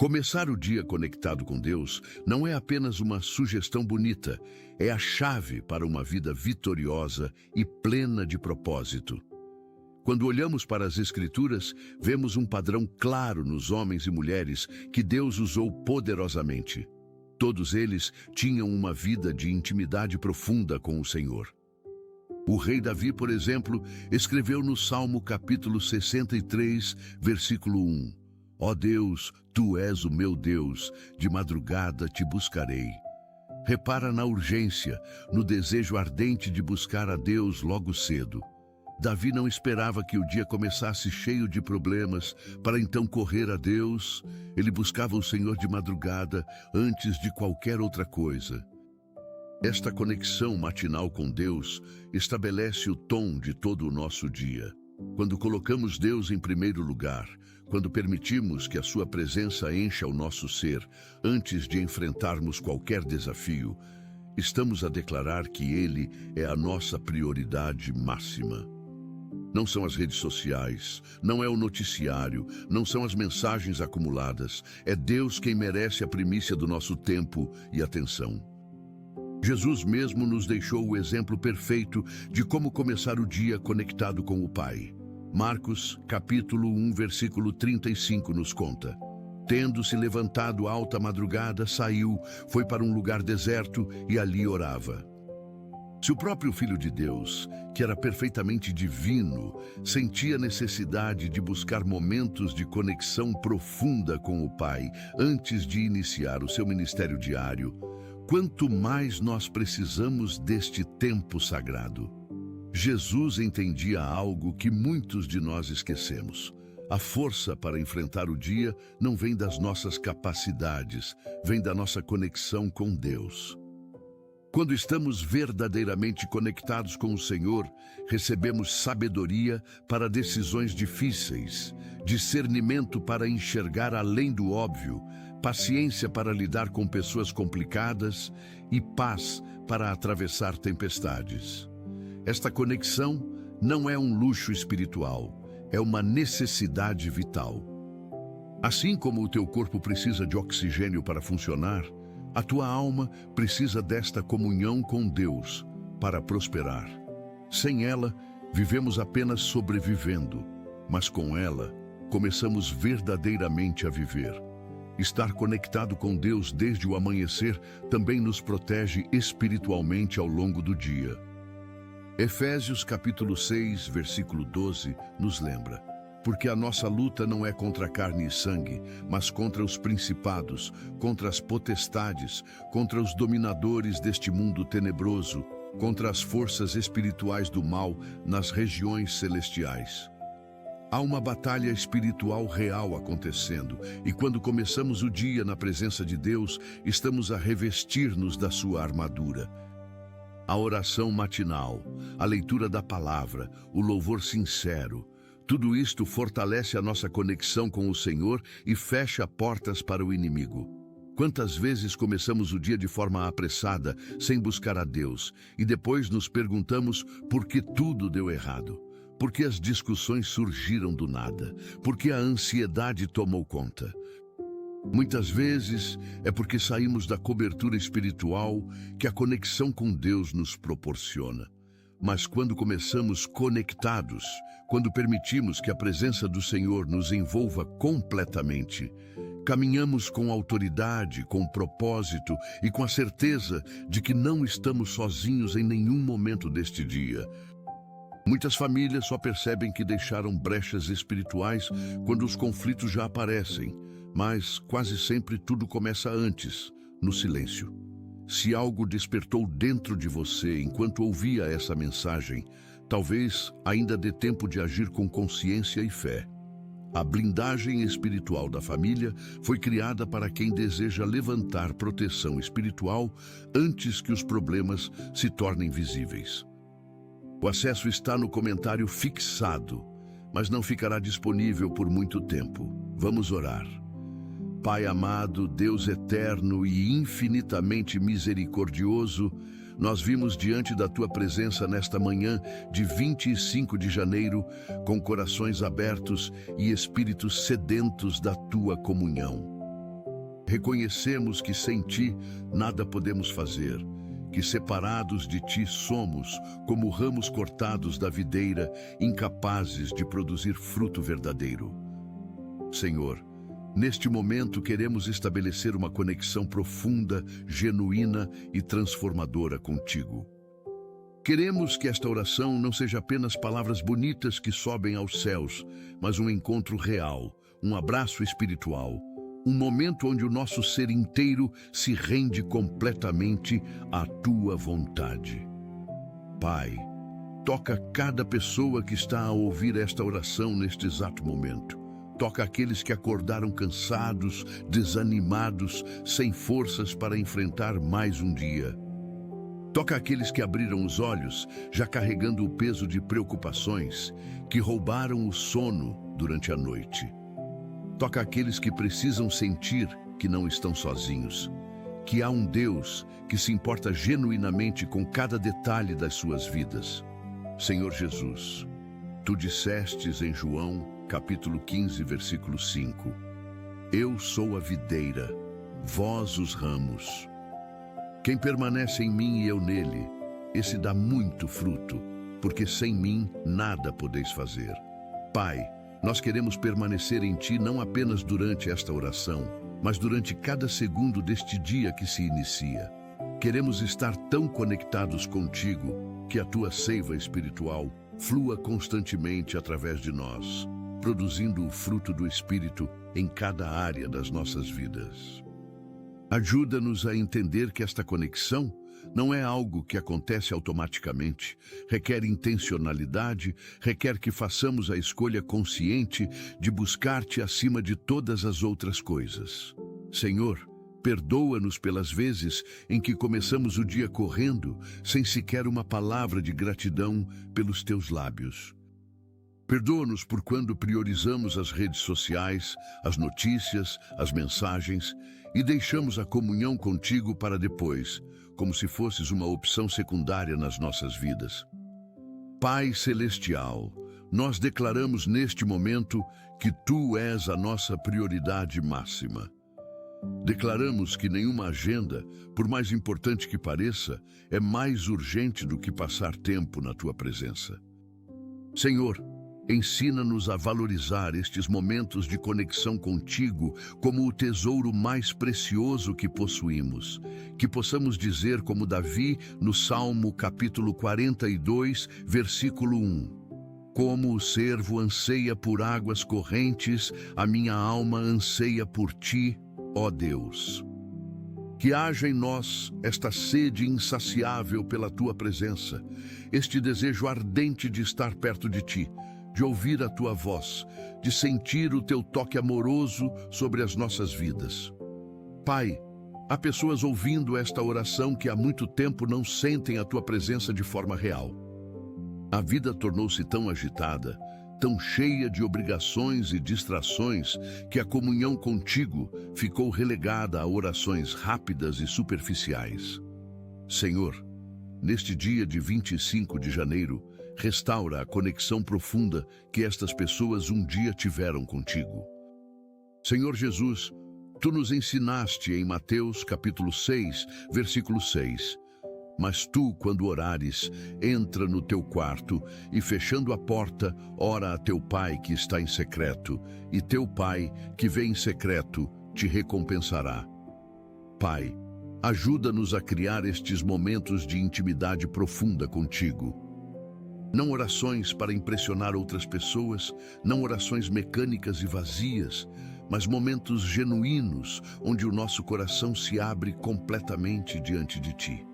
Começar o dia conectado com Deus não é apenas uma sugestão bonita, é a chave para uma vida vitoriosa e plena de propósito. Quando olhamos para as Escrituras, vemos um padrão claro nos homens e mulheres que Deus usou poderosamente. Todos eles tinham uma vida de intimidade profunda com o Senhor. O rei Davi, por exemplo, escreveu no Salmo capítulo 63, versículo 1: Ó Deus, Tu és o meu Deus, de madrugada te buscarei. Repara na urgência, no desejo ardente de buscar a Deus logo cedo. Davi não esperava que o dia começasse cheio de problemas, para então correr a Deus. Ele buscava o Senhor de madrugada, antes de qualquer outra coisa. Esta conexão matinal com Deus estabelece o tom de todo o nosso dia. Quando colocamos Deus em primeiro lugar, quando permitimos que a sua presença encha o nosso ser antes de enfrentarmos qualquer desafio, estamos a declarar que Ele é a nossa prioridade máxima. Não são as redes sociais, não é o noticiário, não são as mensagens acumuladas. É Deus quem merece a primícia do nosso tempo e atenção. Jesus mesmo nos deixou o exemplo perfeito de como começar o dia conectado com o Pai. Marcos, capítulo 1, versículo 35 nos conta: Tendo-se levantado alta madrugada, saiu, foi para um lugar deserto e ali orava. Se o próprio Filho de Deus, que era perfeitamente divino, sentia necessidade de buscar momentos de conexão profunda com o Pai antes de iniciar o seu ministério diário, quanto mais nós precisamos deste tempo sagrado. Jesus entendia algo que muitos de nós esquecemos. A força para enfrentar o dia não vem das nossas capacidades, vem da nossa conexão com Deus. Quando estamos verdadeiramente conectados com o Senhor, recebemos sabedoria para decisões difíceis, discernimento para enxergar além do óbvio, paciência para lidar com pessoas complicadas e paz para atravessar tempestades. Esta conexão não é um luxo espiritual, é uma necessidade vital. Assim como o teu corpo precisa de oxigênio para funcionar, a tua alma precisa desta comunhão com Deus para prosperar. Sem ela, vivemos apenas sobrevivendo, mas com ela, começamos verdadeiramente a viver. Estar conectado com Deus desde o amanhecer também nos protege espiritualmente ao longo do dia. Efésios capítulo 6, versículo 12, nos lembra: Porque a nossa luta não é contra carne e sangue, mas contra os principados, contra as potestades, contra os dominadores deste mundo tenebroso, contra as forças espirituais do mal nas regiões celestiais. Há uma batalha espiritual real acontecendo, e quando começamos o dia na presença de Deus, estamos a revestir-nos da sua armadura. A oração matinal, a leitura da palavra, o louvor sincero, tudo isto fortalece a nossa conexão com o Senhor e fecha portas para o inimigo. Quantas vezes começamos o dia de forma apressada, sem buscar a Deus, e depois nos perguntamos por que tudo deu errado? Por que as discussões surgiram do nada? Por que a ansiedade tomou conta? Muitas vezes é porque saímos da cobertura espiritual que a conexão com Deus nos proporciona. Mas quando começamos conectados, quando permitimos que a presença do Senhor nos envolva completamente, caminhamos com autoridade, com propósito e com a certeza de que não estamos sozinhos em nenhum momento deste dia. Muitas famílias só percebem que deixaram brechas espirituais quando os conflitos já aparecem, mas quase sempre tudo começa antes, no silêncio. Se algo despertou dentro de você enquanto ouvia essa mensagem, talvez ainda dê tempo de agir com consciência e fé. A blindagem espiritual da família foi criada para quem deseja levantar proteção espiritual antes que os problemas se tornem visíveis. O acesso está no comentário fixado, mas não ficará disponível por muito tempo. Vamos orar. Pai amado, Deus eterno e infinitamente misericordioso, nós vimos diante da Tua presença nesta manhã de 25 de janeiro, com corações abertos e espíritos sedentos da Tua comunhão. Reconhecemos que sem Ti nada podemos fazer, que separados de Ti somos como ramos cortados da videira, incapazes de produzir fruto verdadeiro. Senhor, neste momento queremos estabelecer uma conexão profunda, genuína e transformadora contigo. Queremos que esta oração não seja apenas palavras bonitas que sobem aos céus, mas um encontro real, um abraço espiritual, um momento onde o nosso ser inteiro se rende completamente à Tua vontade. Pai, toca cada pessoa que está a ouvir esta oração neste exato momento. Toca aqueles que acordaram cansados, desanimados, sem forças para enfrentar mais um dia. Toca aqueles que abriram os olhos, já carregando o peso de preocupações, que roubaram o sono durante a noite. Toca aqueles que precisam sentir que não estão sozinhos, que há um Deus que se importa genuinamente com cada detalhe das suas vidas. Senhor Jesus, Tu dissestes em João, capítulo 15, versículo 5, Eu sou a videira, vós os ramos. Quem permanece em mim e eu nele, esse dá muito fruto, porque sem mim nada podeis fazer. Pai, nós queremos permanecer em Ti não apenas durante esta oração, mas durante cada segundo deste dia que se inicia. Queremos estar tão conectados contigo que a Tua seiva espiritual flua constantemente através de nós, produzindo o fruto do Espírito em cada área das nossas vidas. Ajuda-nos a entender que esta conexão não é algo que acontece automaticamente, requer intencionalidade, requer que façamos a escolha consciente de buscar-Te acima de todas as outras coisas. Senhor, perdoa-nos pelas vezes em que começamos o dia correndo, sem sequer uma palavra de gratidão pelos Teus lábios. Perdoa-nos por quando priorizamos as redes sociais, as notícias, as mensagens e deixamos a comunhão contigo para depois, como se fosses uma opção secundária nas nossas vidas. Pai Celestial, nós declaramos neste momento que Tu és a nossa prioridade máxima. Declaramos que nenhuma agenda, por mais importante que pareça, é mais urgente do que passar tempo na Tua presença. Senhor, ensina-nos a valorizar estes momentos de conexão contigo como o tesouro mais precioso que possuímos. Que possamos dizer como Davi no Salmo capítulo 42, versículo 1. Como o servo anseia por águas correntes, a minha alma anseia por Ti, ó Deus. Que haja em nós esta sede insaciável pela Tua presença, este desejo ardente de estar perto de Ti, de ouvir a Tua voz, de sentir o Teu toque amoroso sobre as nossas vidas. Pai, há pessoas ouvindo esta oração que há muito tempo não sentem a Tua presença de forma real. A vida tornou-se tão agitada, tão cheia de obrigações e distrações, que a comunhão contigo ficou relegada a orações rápidas e superficiais. Senhor, neste dia de 25 de janeiro, restaura a conexão profunda que estas pessoas um dia tiveram contigo. Senhor Jesus, Tu nos ensinaste em Mateus capítulo 6, versículo 6. Mas tu, quando orares, entra no teu quarto e, fechando a porta, ora a teu Pai que está em secreto, e teu Pai, que vê em secreto, te recompensará. Pai, ajuda-nos a criar estes momentos de intimidade profunda contigo. Não orações para impressionar outras pessoas, não orações mecânicas e vazias, mas momentos genuínos, onde o nosso coração se abre completamente diante de Ti.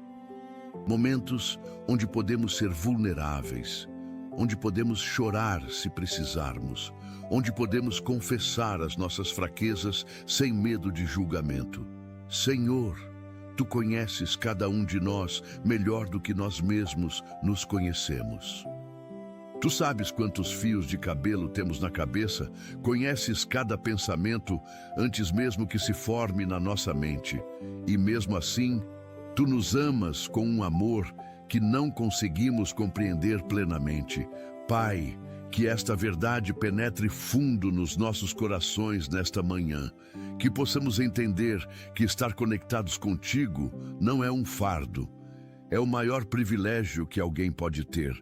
Momentos onde podemos ser vulneráveis, onde podemos chorar se precisarmos, onde podemos confessar as nossas fraquezas sem medo de julgamento. Senhor, Tu conheces cada um de nós melhor do que nós mesmos nos conhecemos. Tu sabes quantos fios de cabelo temos na cabeça, conheces cada pensamento antes mesmo que se forme na nossa mente, e mesmo assim, Tu nos amas com um amor que não conseguimos compreender plenamente. Pai, Que esta verdade penetre fundo nos nossos corações nesta manhã. Que possamos entender que estar conectados contigo não é um fardo. É o maior privilégio que alguém pode ter.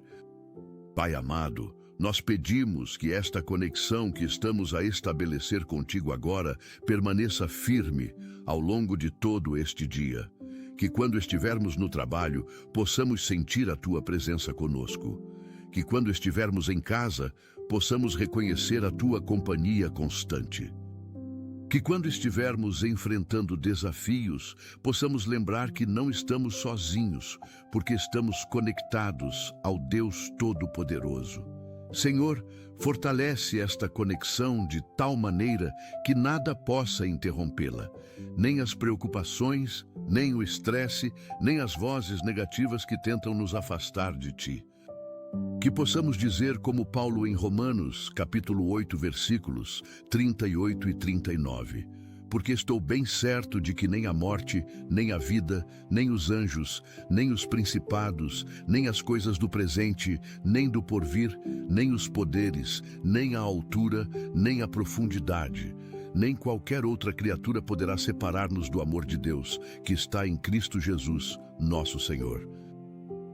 Pai amado, nós pedimos que esta conexão que estamos a estabelecer contigo agora permaneça firme ao longo de todo este dia. Que quando estivermos no trabalho, possamos sentir a tua presença conosco. Que quando estivermos em casa, possamos reconhecer a tua companhia constante. Que quando estivermos enfrentando desafios, possamos lembrar que não estamos sozinhos, porque estamos conectados ao Deus Todo-Poderoso. Senhor, fortalece esta conexão de tal maneira que nada possa interrompê-la, nem as preocupações, nem o estresse, nem as vozes negativas que tentam nos afastar de Ti. Que possamos dizer como Paulo em Romanos, capítulo 8, versículos 38 e 39. Porque estou bem certo de que nem a morte, nem a vida, nem os anjos, nem os principados, nem as coisas do presente, nem do porvir, nem os poderes, nem a altura, nem a profundidade, nem qualquer outra criatura poderá separar-nos do amor de Deus, que está em Cristo Jesus, nosso Senhor.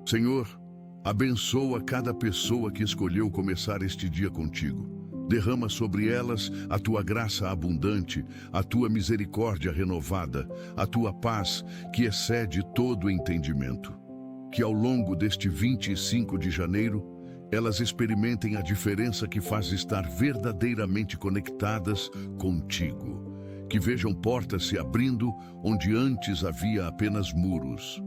Senhor, abençoa cada pessoa que escolheu começar este dia contigo. Derrama sobre elas a tua graça abundante, a tua misericórdia renovada, a tua paz que excede todo o entendimento. Que ao longo deste 25 de janeiro, elas experimentem a diferença que faz estar verdadeiramente conectadas contigo. Que vejam portas se abrindo onde antes havia apenas muros.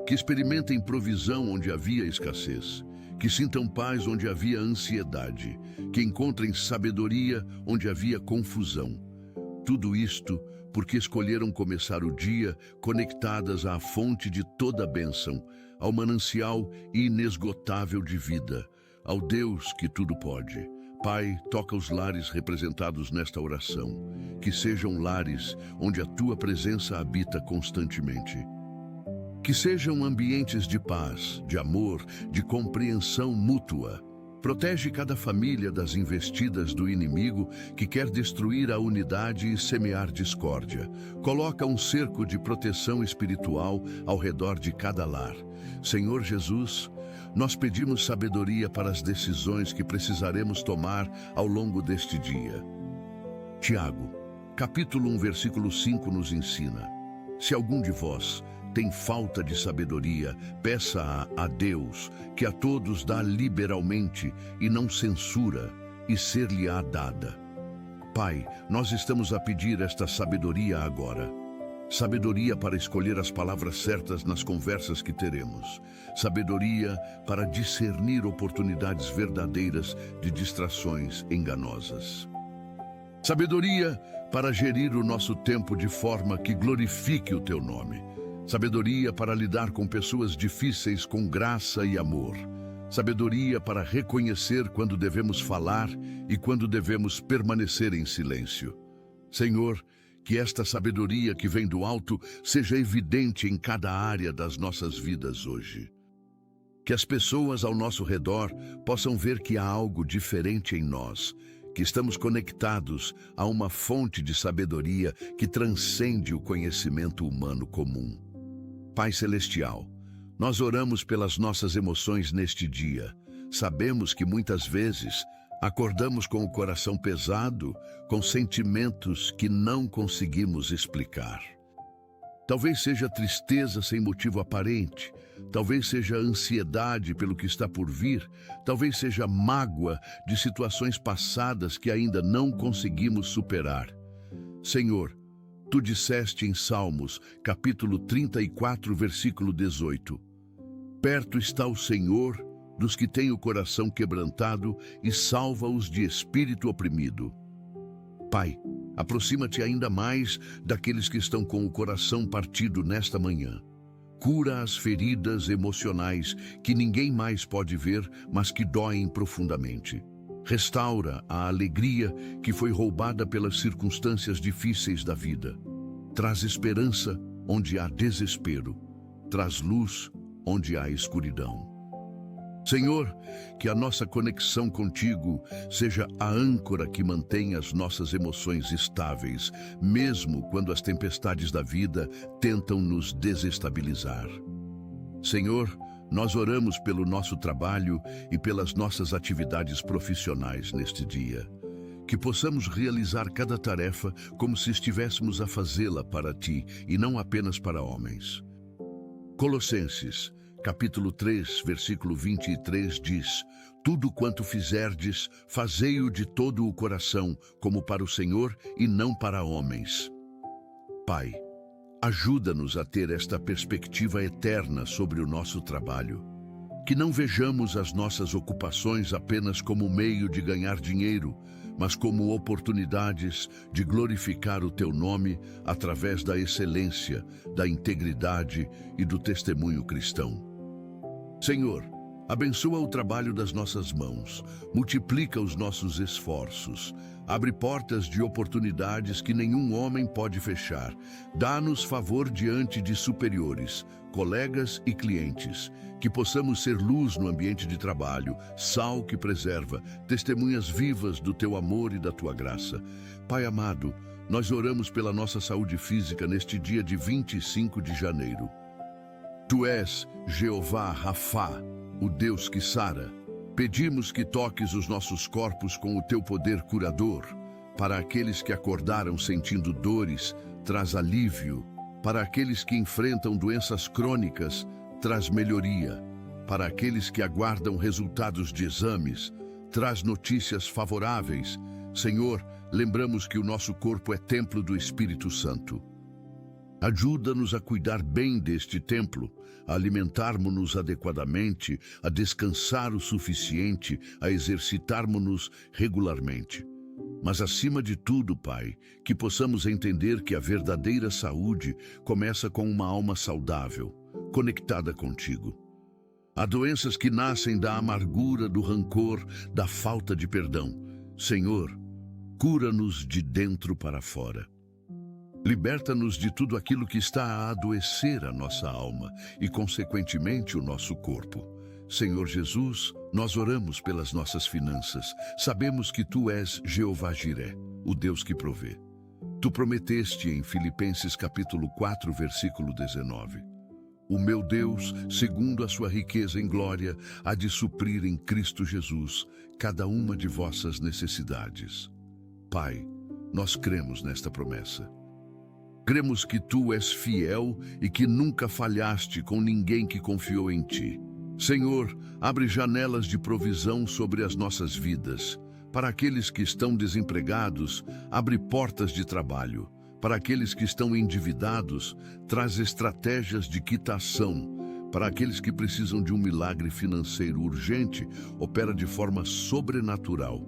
Que experimentem provisão onde havia escassez. Que sintam paz onde havia ansiedade. Que encontrem sabedoria onde havia confusão. Tudo isto porque escolheram começar o dia conectadas à fonte de toda a bênção, ao manancial inesgotável de vida, ao Deus que tudo pode. Pai, toca os lares representados nesta oração. Que sejam lares onde a tua presença habita constantemente. Que sejam ambientes de paz, de amor, de compreensão mútua. Protege cada família das investidas do inimigo que quer destruir a unidade e semear discórdia. Coloca um cerco de proteção espiritual ao redor de cada lar. Senhor Jesus, nós pedimos sabedoria para as decisões que precisaremos tomar ao longo deste dia. Tiago, capítulo 1, versículo 5 nos ensina: se algum de vós tem falta de sabedoria, peça a Deus, que a todos dá liberalmente e não censura, e ser-lhe-á dada. Pai, nós estamos a pedir esta sabedoria agora. Sabedoria para escolher as palavras certas nas conversas que teremos. Sabedoria para discernir oportunidades verdadeiras de distrações enganosas. Sabedoria para gerir o nosso tempo de forma que glorifique o teu nome. Sabedoria para lidar com pessoas difíceis com graça e amor. Sabedoria para reconhecer quando devemos falar e quando devemos permanecer em silêncio. Senhor, que esta sabedoria que vem do alto seja evidente em cada área das nossas vidas hoje. Que as pessoas ao nosso redor possam ver que há algo diferente em nós, que estamos conectados a uma fonte de sabedoria que transcende o conhecimento humano comum. Pai Celestial, nós oramos pelas nossas emoções neste dia. Sabemos que muitas vezes acordamos com o coração pesado, com sentimentos que não conseguimos explicar. Talvez seja tristeza sem motivo aparente, talvez seja ansiedade pelo que está por vir, talvez seja mágoa de situações passadas que ainda não conseguimos superar. Senhor, Tu disseste em Salmos, capítulo 34, versículo 18: perto está o Senhor dos que têm o coração quebrantado e salva-os de espírito oprimido. Pai, aproxima-te ainda mais daqueles que estão com o coração partido nesta manhã. Cura as feridas emocionais que ninguém mais pode ver, mas que doem profundamente. Restaura a alegria que foi roubada pelas circunstâncias difíceis da vida. Traz esperança onde há desespero. Traz luz onde há escuridão. Senhor, que a nossa conexão contigo seja a âncora que mantém as nossas emoções estáveis, mesmo quando as tempestades da vida tentam nos desestabilizar. Senhor, nós oramos pelo nosso trabalho e pelas nossas atividades profissionais neste dia. Que possamos realizar cada tarefa como se estivéssemos a fazê-la para ti e não apenas para homens. Colossenses, capítulo 3, versículo 23 diz: Tudo quanto fizerdes, fazei-o de todo o coração, como para o Senhor e não para homens. Pai, ajuda-nos a ter esta perspectiva eterna sobre o nosso trabalho. Que não vejamos as nossas ocupações apenas como meio de ganhar dinheiro, mas como oportunidades de glorificar o Teu nome através da excelência, da integridade e do testemunho cristão. Senhor, abençoa o trabalho das nossas mãos, multiplica os nossos esforços, abre portas de oportunidades que nenhum homem pode fechar, dá-nos favor diante de superiores, colegas e clientes, que possamos ser luz no ambiente de trabalho, sal que preserva, testemunhas vivas do Teu amor e da Tua graça. Pai amado, nós oramos pela nossa saúde física neste dia de 25 de janeiro. Tu és Jeová Rafá, o Deus que sara. Pedimos que toques os nossos corpos com o Teu poder curador. Para aqueles que acordaram sentindo dores, traz alívio. Para aqueles que enfrentam doenças crônicas, traz melhoria. Para aqueles que aguardam resultados de exames, traz notícias favoráveis. Senhor, lembramos que o nosso corpo é templo do Espírito Santo. Ajuda-nos a cuidar bem deste templo, a alimentarmos-nos adequadamente, a descansar o suficiente, a exercitarmos-nos regularmente. Mas acima de tudo, Pai, que possamos entender que a verdadeira saúde começa com uma alma saudável, conectada contigo. Há doenças que nascem da amargura, do rancor, da falta de perdão. Senhor, cura-nos de dentro para fora. Liberta-nos de tudo aquilo que está a adoecer a nossa alma e, consequentemente, o nosso corpo. Senhor Jesus, nós oramos pelas nossas finanças. Sabemos que Tu és Jeová Jiré, o Deus que provê. Tu prometeste em Filipenses capítulo 4, versículo 19. O meu Deus, segundo a sua riqueza em glória, há de suprir em Cristo Jesus cada uma de vossas necessidades. Pai, nós cremos nesta promessa. Cremos que Tu és fiel e que nunca falhaste com ninguém que confiou em Ti. Senhor, abre janelas de provisão sobre as nossas vidas. Para aqueles que estão desempregados, abre portas de trabalho. Para aqueles que estão endividados, traz estratégias de quitação. Para aqueles que precisam de um milagre financeiro urgente, opera de forma sobrenatural.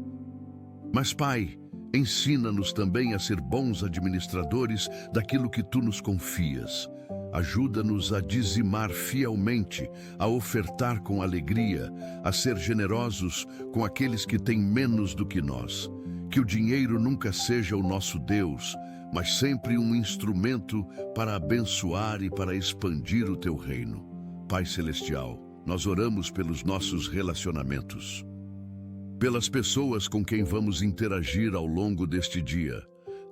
Mas, Pai, ensina-nos também a ser bons administradores daquilo que Tu nos confias. Ajuda-nos a dizimar fielmente, a ofertar com alegria, a ser generosos com aqueles que têm menos do que nós. Que o dinheiro nunca seja o nosso Deus, mas sempre um instrumento para abençoar e para expandir o Teu reino. Pai Celestial, nós oramos pelos nossos relacionamentos, pelas pessoas com quem vamos interagir ao longo deste dia.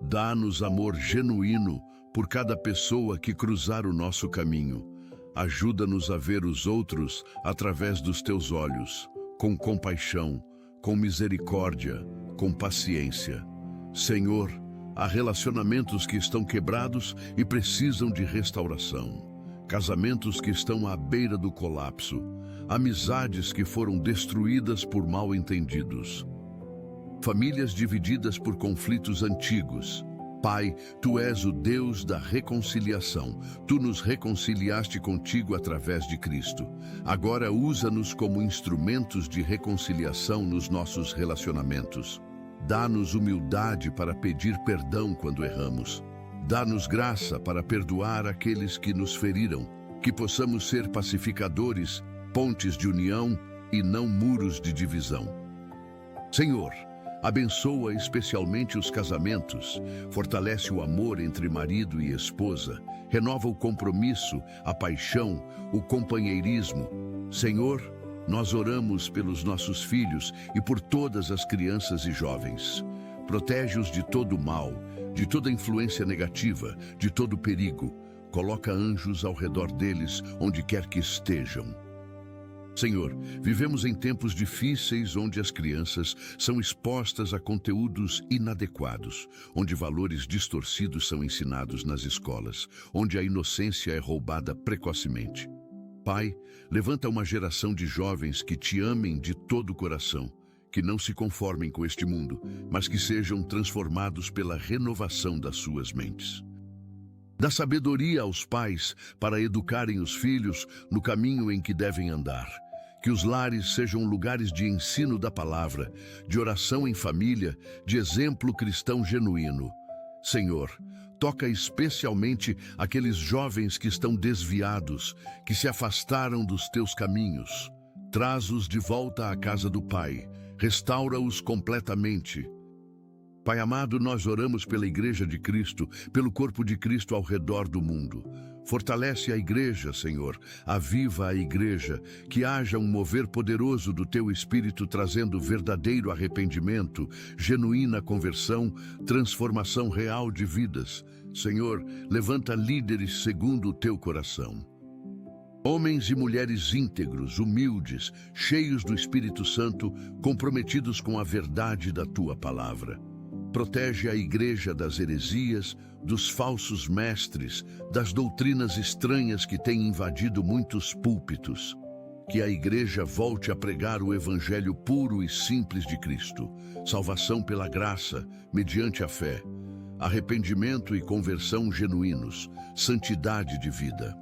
Dá-nos amor genuíno por cada pessoa que cruzar o nosso caminho. Ajuda-nos a ver os outros através dos Teus olhos, com compaixão, com misericórdia, com paciência. Senhor, há relacionamentos que estão quebrados e precisam de restauração. Casamentos que estão à beira do colapso. Amizades que foram destruídas por mal-entendidos. Famílias divididas por conflitos antigos. Pai, Tu és o Deus da reconciliação. Tu nos reconciliaste contigo através de Cristo. Agora usa-nos como instrumentos de reconciliação nos nossos relacionamentos. Dá-nos humildade para pedir perdão quando erramos. Dá-nos graça para perdoar aqueles que nos feriram. Que possamos ser pacificadores, pontes de união e não muros de divisão. Senhor, abençoa especialmente os casamentos, fortalece o amor entre marido e esposa, renova o compromisso, a paixão, o companheirismo. Senhor, nós oramos pelos nossos filhos e por todas as crianças e jovens. Protege-os de todo o mal, de toda influência negativa, de todo perigo. Coloca anjos ao redor deles, onde quer que estejam. Senhor, vivemos em tempos difíceis onde as crianças são expostas a conteúdos inadequados, onde valores distorcidos são ensinados nas escolas, onde a inocência é roubada precocemente. Pai, levanta uma geração de jovens que te amem de todo o coração, que não se conformem com este mundo, mas que sejam transformados pela renovação das suas mentes. Dá sabedoria aos pais para educarem os filhos no caminho em que devem andar. Que os lares sejam lugares de ensino da palavra, de oração em família, de exemplo cristão genuíno. Senhor, toca especialmente aqueles jovens que estão desviados, que se afastaram dos teus caminhos. Traz-os de volta à casa do Pai, restaura-os completamente. Pai amado, nós oramos pela Igreja de Cristo, pelo corpo de Cristo ao redor do mundo. Fortalece a Igreja, Senhor, aviva a Igreja, que haja um mover poderoso do Teu Espírito trazendo verdadeiro arrependimento, genuína conversão, transformação real de vidas. Senhor, levanta líderes segundo o Teu coração. Homens e mulheres íntegros, humildes, cheios do Espírito Santo, comprometidos com a verdade da Tua palavra. Protege a Igreja das heresias, dos falsos mestres, das doutrinas estranhas que têm invadido muitos púlpitos. Que a Igreja volte a pregar o Evangelho puro e simples de Cristo, salvação pela graça, mediante a fé, arrependimento e conversão genuínos, santidade de vida.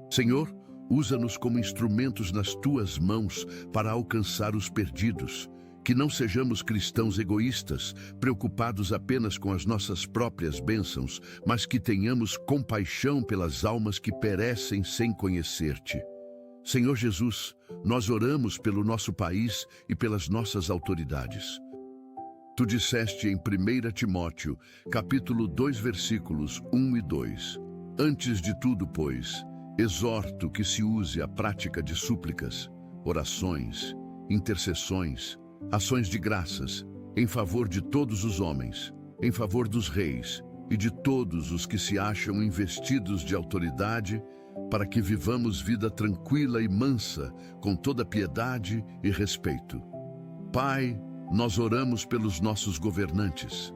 Senhor, usa-nos como instrumentos nas Tuas mãos para alcançar os perdidos. Que não sejamos cristãos egoístas, preocupados apenas com as nossas próprias bênçãos, mas que tenhamos compaixão pelas almas que perecem sem conhecer-te. Senhor Jesus, nós oramos pelo nosso país e pelas nossas autoridades. Tu disseste em 1 Timóteo, capítulo 2, versículos 1 e 2. Antes de tudo, pois, exorto que se use a prática de súplicas, orações, intercessões, ações de graças, em favor de todos os homens, em favor dos reis e de todos os que se acham investidos de autoridade, para que vivamos vida tranquila e mansa, com toda piedade e respeito. Pai, nós oramos pelos nossos governantes.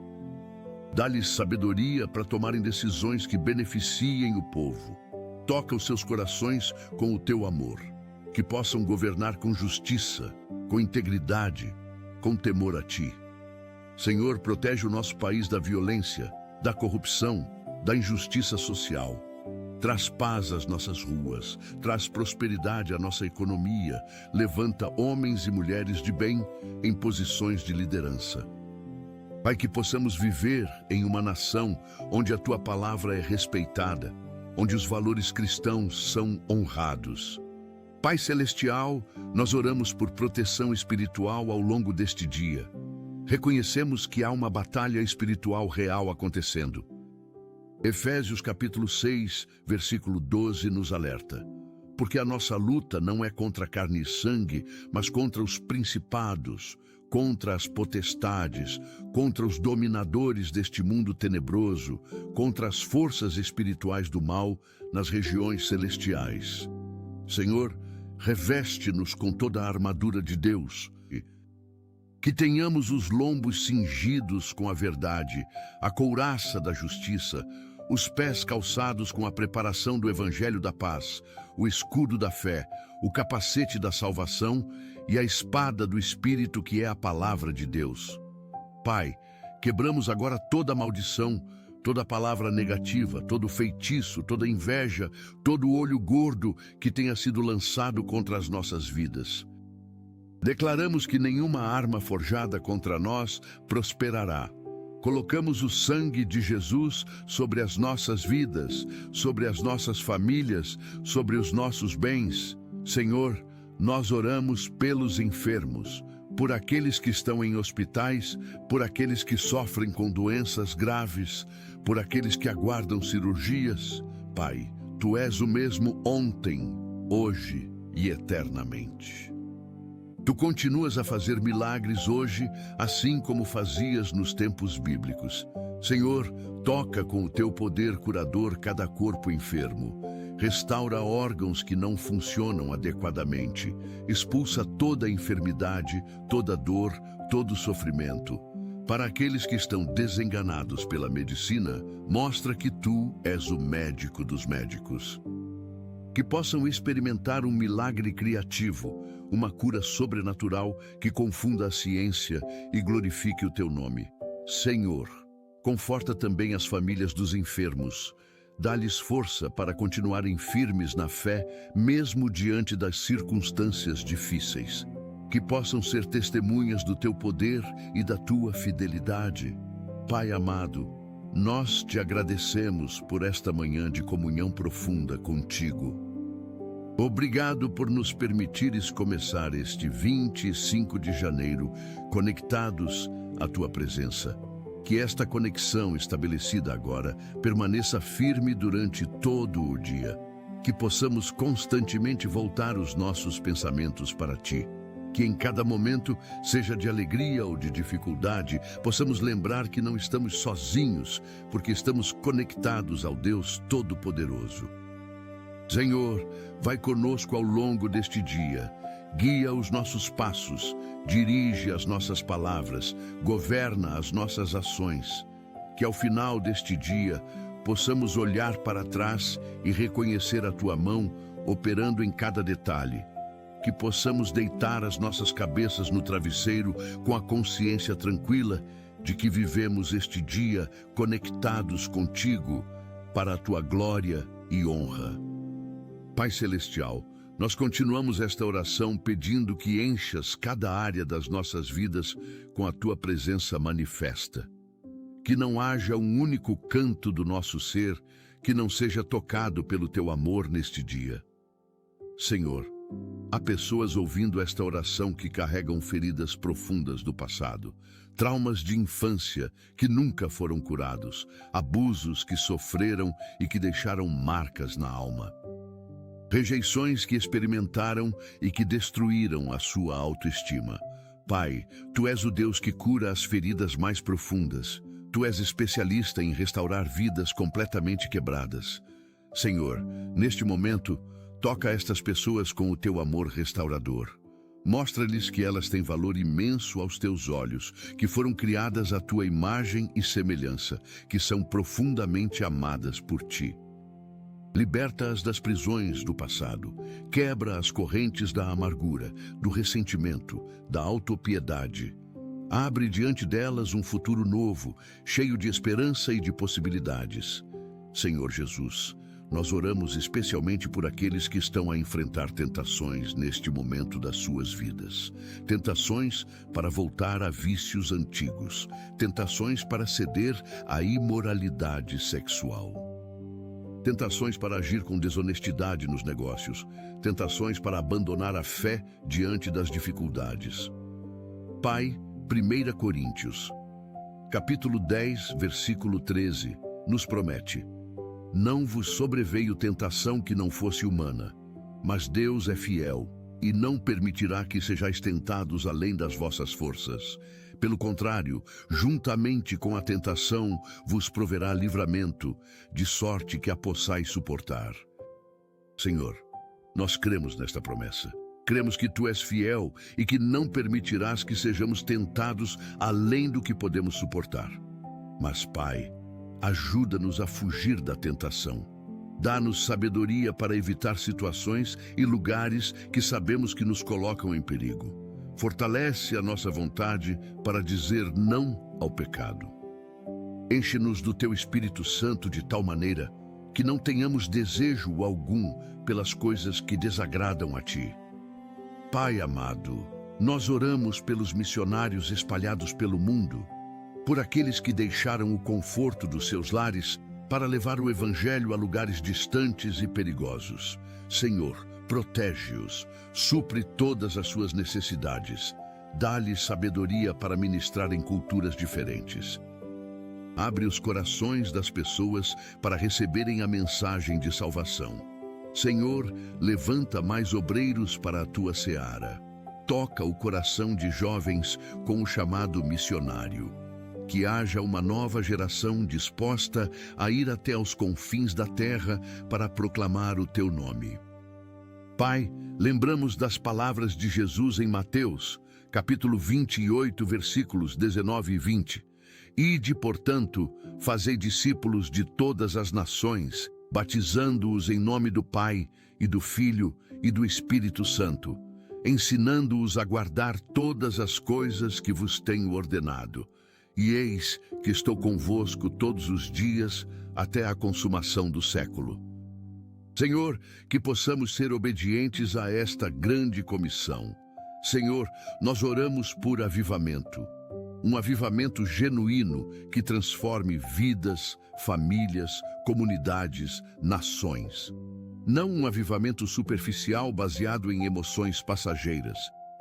Dá-lhes sabedoria para tomarem decisões que beneficiem o povo. Toca os seus corações com o teu amor, que possam governar com justiça, com integridade, com temor a Ti. Senhor, protege o nosso país da violência, da corrupção, da injustiça social. Traz paz às nossas ruas, traz prosperidade à nossa economia, levanta homens e mulheres de bem em posições de liderança. Pai, que possamos viver em uma nação onde a Tua palavra é respeitada, onde os valores cristãos são honrados. Pai Celestial, nós oramos por proteção espiritual ao longo deste dia. Reconhecemos que há uma batalha espiritual real acontecendo. Efésios capítulo 6, versículo 12 nos alerta. Porque a nossa luta não é contra carne e sangue, mas contra os principados, contra as potestades, contra os dominadores deste mundo tenebroso, contra as forças espirituais do mal nas regiões celestiais. Senhor, reveste-nos com toda a armadura de Deus, que tenhamos os lombos cingidos com a verdade, a couraça da justiça, os pés calçados com a preparação do Evangelho da paz, o escudo da fé, o capacete da salvação e a espada do Espírito, que é a palavra de Deus. Pai, quebramos agora toda maldição, toda palavra negativa, todo feitiço, toda inveja, todo olho gordo que tenha sido lançado contra as nossas vidas. Declaramos que nenhuma arma forjada contra nós prosperará. Colocamos o sangue de Jesus sobre as nossas vidas, sobre as nossas famílias, sobre os nossos bens. Senhor, nós oramos pelos enfermos, por aqueles que estão em hospitais, por aqueles que sofrem com doenças graves, por aqueles que aguardam cirurgias. Pai, Tu és o mesmo ontem, hoje e eternamente. Tu continuas a fazer milagres hoje, assim como fazias nos tempos bíblicos. Senhor, toca com o teu poder curador cada corpo enfermo. Restaura órgãos que não funcionam adequadamente. Expulsa toda enfermidade, toda dor, todo sofrimento. Para aqueles que estão desenganados pela medicina, mostra que tu és o médico dos médicos. Que possam experimentar um milagre criativo, uma cura sobrenatural que confunda a ciência e glorifique o teu nome. Senhor, conforta também as famílias dos enfermos. Dá-lhes força para continuarem firmes na fé, mesmo diante das circunstâncias difíceis. Que possam ser testemunhas do teu poder e da tua fidelidade. Pai amado, nós te agradecemos por esta manhã de comunhão profunda contigo. Obrigado por nos permitires começar este 25 de janeiro conectados à tua presença. Que esta conexão estabelecida agora permaneça firme durante todo o dia. Que possamos constantemente voltar os nossos pensamentos para ti. Que em cada momento, seja de alegria ou de dificuldade, possamos lembrar que não estamos sozinhos, porque estamos conectados ao Deus Todo-Poderoso. Senhor, vai conosco ao longo deste dia. Guia os nossos passos, dirige as nossas palavras, governa as nossas ações. Que ao final deste dia, possamos olhar para trás e reconhecer a tua mão operando em cada detalhe. Que possamos deitar as nossas cabeças no travesseiro com a consciência tranquila de que vivemos este dia conectados contigo para a tua glória e honra. Pai Celestial, nós continuamos esta oração pedindo que enchas cada área das nossas vidas com a tua presença manifesta. Que não haja um único canto do nosso ser que não seja tocado pelo teu amor neste dia. Senhor, há pessoas ouvindo esta oração que carregam feridas profundas do passado, traumas de infância que nunca foram curados, abusos que sofreram e que deixaram marcas na alma. Rejeições que experimentaram e que destruíram a sua autoestima. Pai, tu és o Deus que cura as feridas mais profundas. Tu és especialista em restaurar vidas completamente quebradas. Senhor, neste momento, toca estas pessoas com o teu amor restaurador. Mostra-lhes que elas têm valor imenso aos teus olhos, que foram criadas à tua imagem e semelhança, que são profundamente amadas por ti. Liberta-as das prisões do passado, quebra as correntes da amargura, do ressentimento, da autopiedade. Abre diante delas um futuro novo, cheio de esperança e de possibilidades. Senhor Jesus, nós oramos especialmente por aqueles que estão a enfrentar tentações neste momento das suas vidas. Tentações para voltar a vícios antigos, tentações para ceder à imoralidade sexual. Tentações para agir com desonestidade nos negócios, tentações para abandonar a fé diante das dificuldades. Pai, 1 Coríntios, capítulo 10, versículo 13, nos promete: não vos sobreveio tentação que não fosse humana, mas Deus é fiel e não permitirá que sejais tentados além das vossas forças. Pelo contrário, juntamente com a tentação, vos proverá livramento, de sorte que a possais suportar. Senhor, nós cremos nesta promessa. Cremos que tu és fiel e que não permitirás que sejamos tentados além do que podemos suportar. Mas, Pai, ajuda-nos a fugir da tentação. Dá-nos sabedoria para evitar situações e lugares que sabemos que nos colocam em perigo. Fortalece a nossa vontade para dizer não ao pecado. Enche-nos do teu Espírito Santo de tal maneira que não tenhamos desejo algum pelas coisas que desagradam a ti. Pai amado, nós oramos pelos missionários espalhados pelo mundo, por aqueles que deixaram o conforto dos seus lares para levar o Evangelho a lugares distantes e perigosos. Senhor, protege-os, supre todas as suas necessidades, dá-lhes sabedoria para ministrar em culturas diferentes. Abre os corações das pessoas para receberem a mensagem de salvação. Senhor, levanta mais obreiros para a tua seara. toca o coração de jovens com o chamado missionário. Que haja uma nova geração disposta a ir até os confins da terra para proclamar o teu nome. Pai, lembramos das palavras de Jesus em Mateus, capítulo 28, versículos 19 e 20. Ide, portanto, fazei discípulos de todas as nações, batizando-os em nome do Pai, e do Filho, e do Espírito Santo, ensinando-os a guardar todas as coisas que vos tenho ordenado. E eis que estou convosco todos os dias, até a consumação do século. Senhor, que possamos ser obedientes a esta grande comissão. Senhor, nós oramos por avivamento. Um avivamento genuíno que transforme vidas, famílias, comunidades, nações. Não um avivamento superficial baseado em emoções passageiras,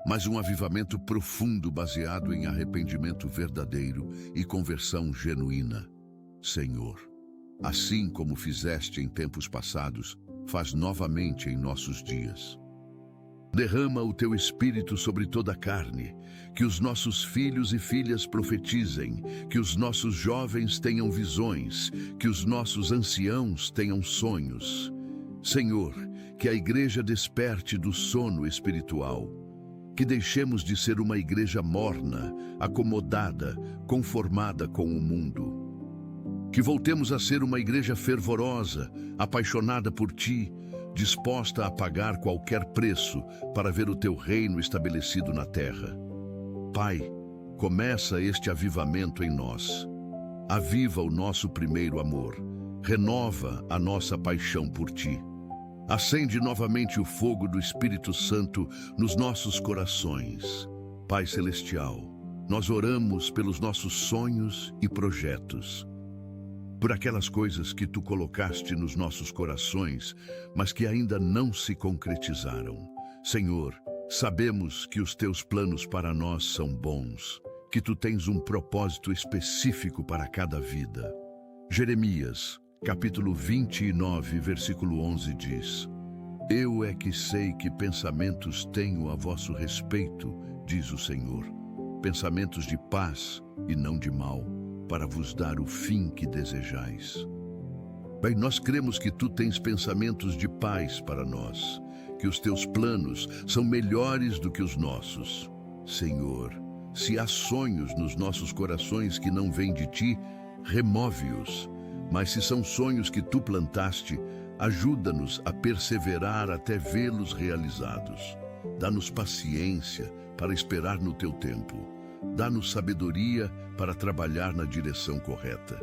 mas um avivamento profundo baseado em arrependimento verdadeiro e conversão genuína. Senhor, assim como fizeste em tempos passados, faz novamente em nossos dias. Derrama o teu Espírito sobre toda a carne, que os nossos filhos e filhas profetizem, que os nossos jovens tenham visões, que os nossos anciãos tenham sonhos. Senhor, que a igreja desperte do sono espiritual, que deixemos de ser uma igreja morna, acomodada, conformada com o mundo. Que voltemos a ser uma igreja fervorosa, apaixonada por Ti, disposta a pagar qualquer preço para ver o Teu reino estabelecido na terra. Pai, começa este avivamento em nós. Aviva o nosso primeiro amor. Renova a nossa paixão por Ti. Acende novamente o fogo do Espírito Santo nos nossos corações. Pai Celestial, nós oramos pelos nossos sonhos e projetos, por aquelas coisas que Tu colocaste nos nossos corações, mas que ainda não se concretizaram. Senhor, sabemos que os Teus planos para nós são bons, que Tu tens um propósito específico para cada vida. Jeremias, capítulo 29, versículo 11 diz: Eu é que sei que pensamentos tenho a vosso respeito, diz o Senhor, pensamentos de paz e não de mal, para vos dar o fim que desejais. Pai, nós cremos que Tu tens pensamentos de paz para nós, que os Teus planos são melhores do que os nossos. Senhor, se há sonhos nos nossos corações que não vêm de Ti, remove-os. Mas se são sonhos que Tu plantaste, ajuda-nos a perseverar até vê-los realizados. Dá-nos paciência para esperar no Teu tempo. Dá-nos sabedoria para trabalhar na direção correta.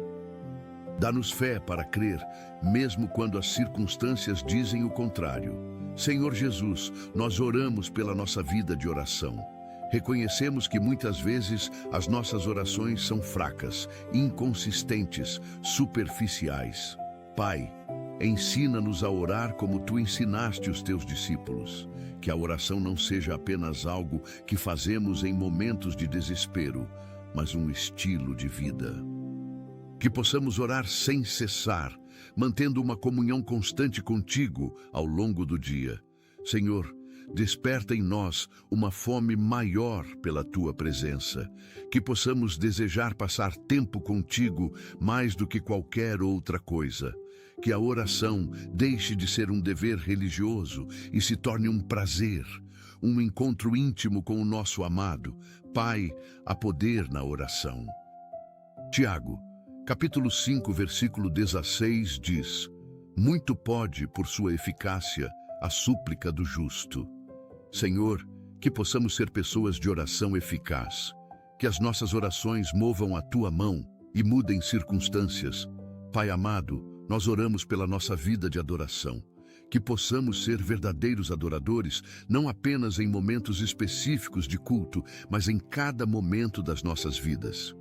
Dá-nos fé para crer, mesmo quando as circunstâncias dizem o contrário. Senhor Jesus, nós oramos pela nossa vida de oração. Reconhecemos que muitas vezes as nossas orações são fracas, inconsistentes, superficiais. Pai, ensina-nos a orar como Tu ensinaste os Teus discípulos. Que a oração não seja apenas algo que fazemos em momentos de desespero, mas um estilo de vida. Que possamos orar sem cessar, mantendo uma comunhão constante contigo ao longo do dia. Senhor, desperta em nós uma fome maior pela Tua presença, que possamos desejar passar tempo contigo mais do que qualquer outra coisa. Que a oração deixe de ser um dever religioso e se torne um prazer, um encontro íntimo com o nosso amado. Pai, há poder na oração. Tiago, capítulo 5, versículo 16 diz: Muito pode, por sua eficácia, a súplica do justo. Senhor, que possamos ser pessoas de oração eficaz, que as nossas orações movam a Tua mão e mudem circunstâncias. Pai amado, nós oramos pela nossa vida de adoração, que possamos ser verdadeiros adoradores, não apenas em momentos específicos de culto, mas em cada momento das nossas vidas.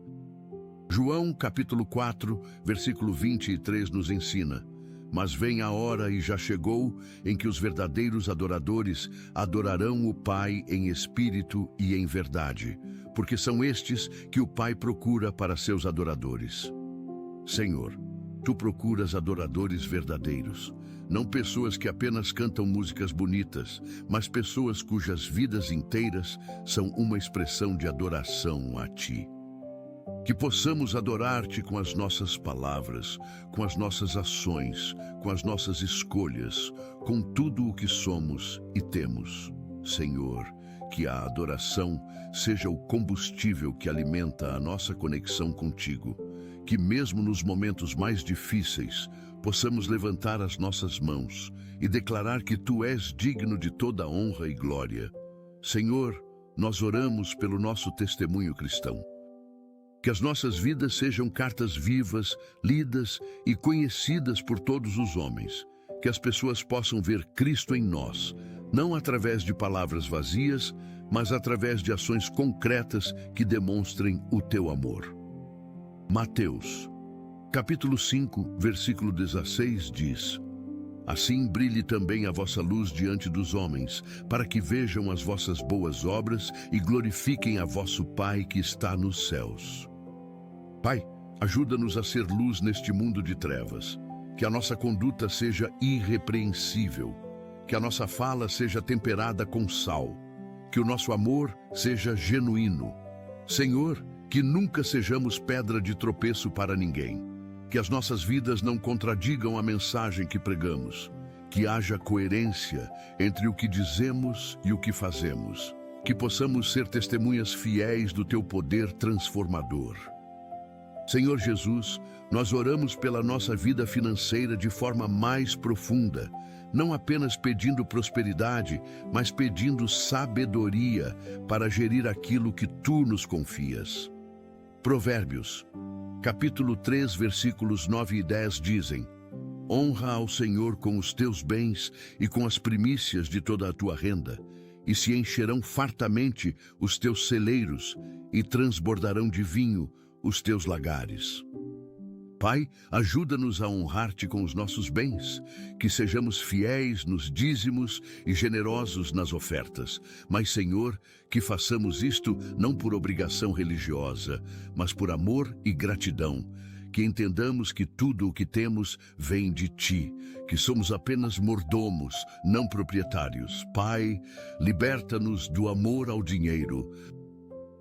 João, capítulo 4, versículo 23 nos ensina: Mas vem a hora, e já chegou, em que os verdadeiros adoradores adorarão o Pai em espírito e em verdade, porque são estes que o Pai procura para seus adoradores. Senhor, tu procuras adoradores verdadeiros, não pessoas que apenas cantam músicas bonitas, mas pessoas cujas vidas inteiras são uma expressão de adoração a ti. Que possamos adorar-te com as nossas palavras, com as nossas ações, com as nossas escolhas, com tudo o que somos e temos. Senhor, que a adoração seja o combustível que alimenta a nossa conexão contigo. Que mesmo nos momentos mais difíceis, possamos levantar as nossas mãos e declarar que tu és digno de toda honra e glória. Senhor, nós oramos pelo nosso testemunho cristão. Que as nossas vidas sejam cartas vivas, lidas e conhecidas por todos os homens. Que as pessoas possam ver Cristo em nós, não através de palavras vazias, mas através de ações concretas que demonstrem o teu amor. Mateus, capítulo 5, versículo 16 diz: Assim brilhe também a vossa luz diante dos homens, para que vejam as vossas boas obras e glorifiquem a vosso Pai que está nos céus. Pai, ajuda-nos a ser luz neste mundo de trevas, que a nossa conduta seja irrepreensível, que a nossa fala seja temperada com sal, que o nosso amor seja genuíno. Senhor, que nunca sejamos pedra de tropeço para ninguém, que as nossas vidas não contradigam a mensagem que pregamos, que haja coerência entre o que dizemos e o que fazemos, que possamos ser testemunhas fiéis do teu poder transformador. Senhor Jesus, nós oramos pela nossa vida financeira de forma mais profunda, não apenas pedindo prosperidade, mas pedindo sabedoria para gerir aquilo que tu nos confias. Provérbios, capítulo 3, versículos 9 e 10 dizem: Honra ao Senhor com os teus bens e com as primícias de toda a tua renda, e se encherão fartamente os teus celeiros, e transbordarão de vinho os teus lagares. Pai, ajuda-nos a honrar-te com os nossos bens, que sejamos fiéis nos dízimos e generosos nas ofertas. Mas, Senhor, que façamos isto não por obrigação religiosa, mas por amor e gratidão, que entendamos que tudo o que temos vem de ti, que somos apenas mordomos, não proprietários. Pai, liberta-nos do amor ao dinheiro.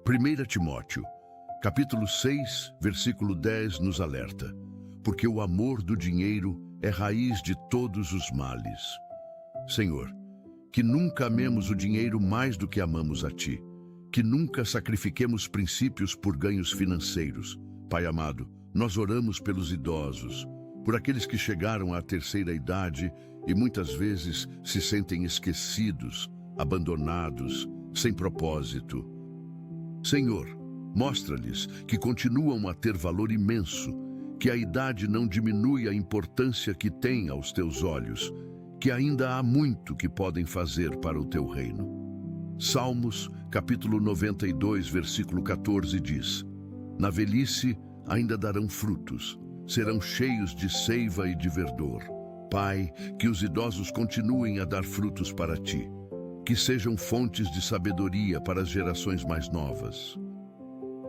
1 Timóteo, capítulo 6, versículo 10 nos alerta: porque o amor do dinheiro é raiz de todos os males. Senhor, que nunca amemos o dinheiro mais do que amamos a Ti, que nunca sacrifiquemos princípios por ganhos financeiros. Pai amado, nós oramos pelos idosos, por aqueles que chegaram à terceira idade e muitas vezes se sentem esquecidos, abandonados, sem propósito. Senhor, mostra-lhes que continuam a ter valor imenso, que a idade não diminui a importância que tem aos teus olhos, que ainda há muito que podem fazer para o teu reino. Salmos, capítulo 92, versículo 14 diz: Na velhice ainda darão frutos, serão cheios de seiva e de verdor. Pai, que os idosos continuem a dar frutos para ti, que sejam fontes de sabedoria para as gerações mais novas.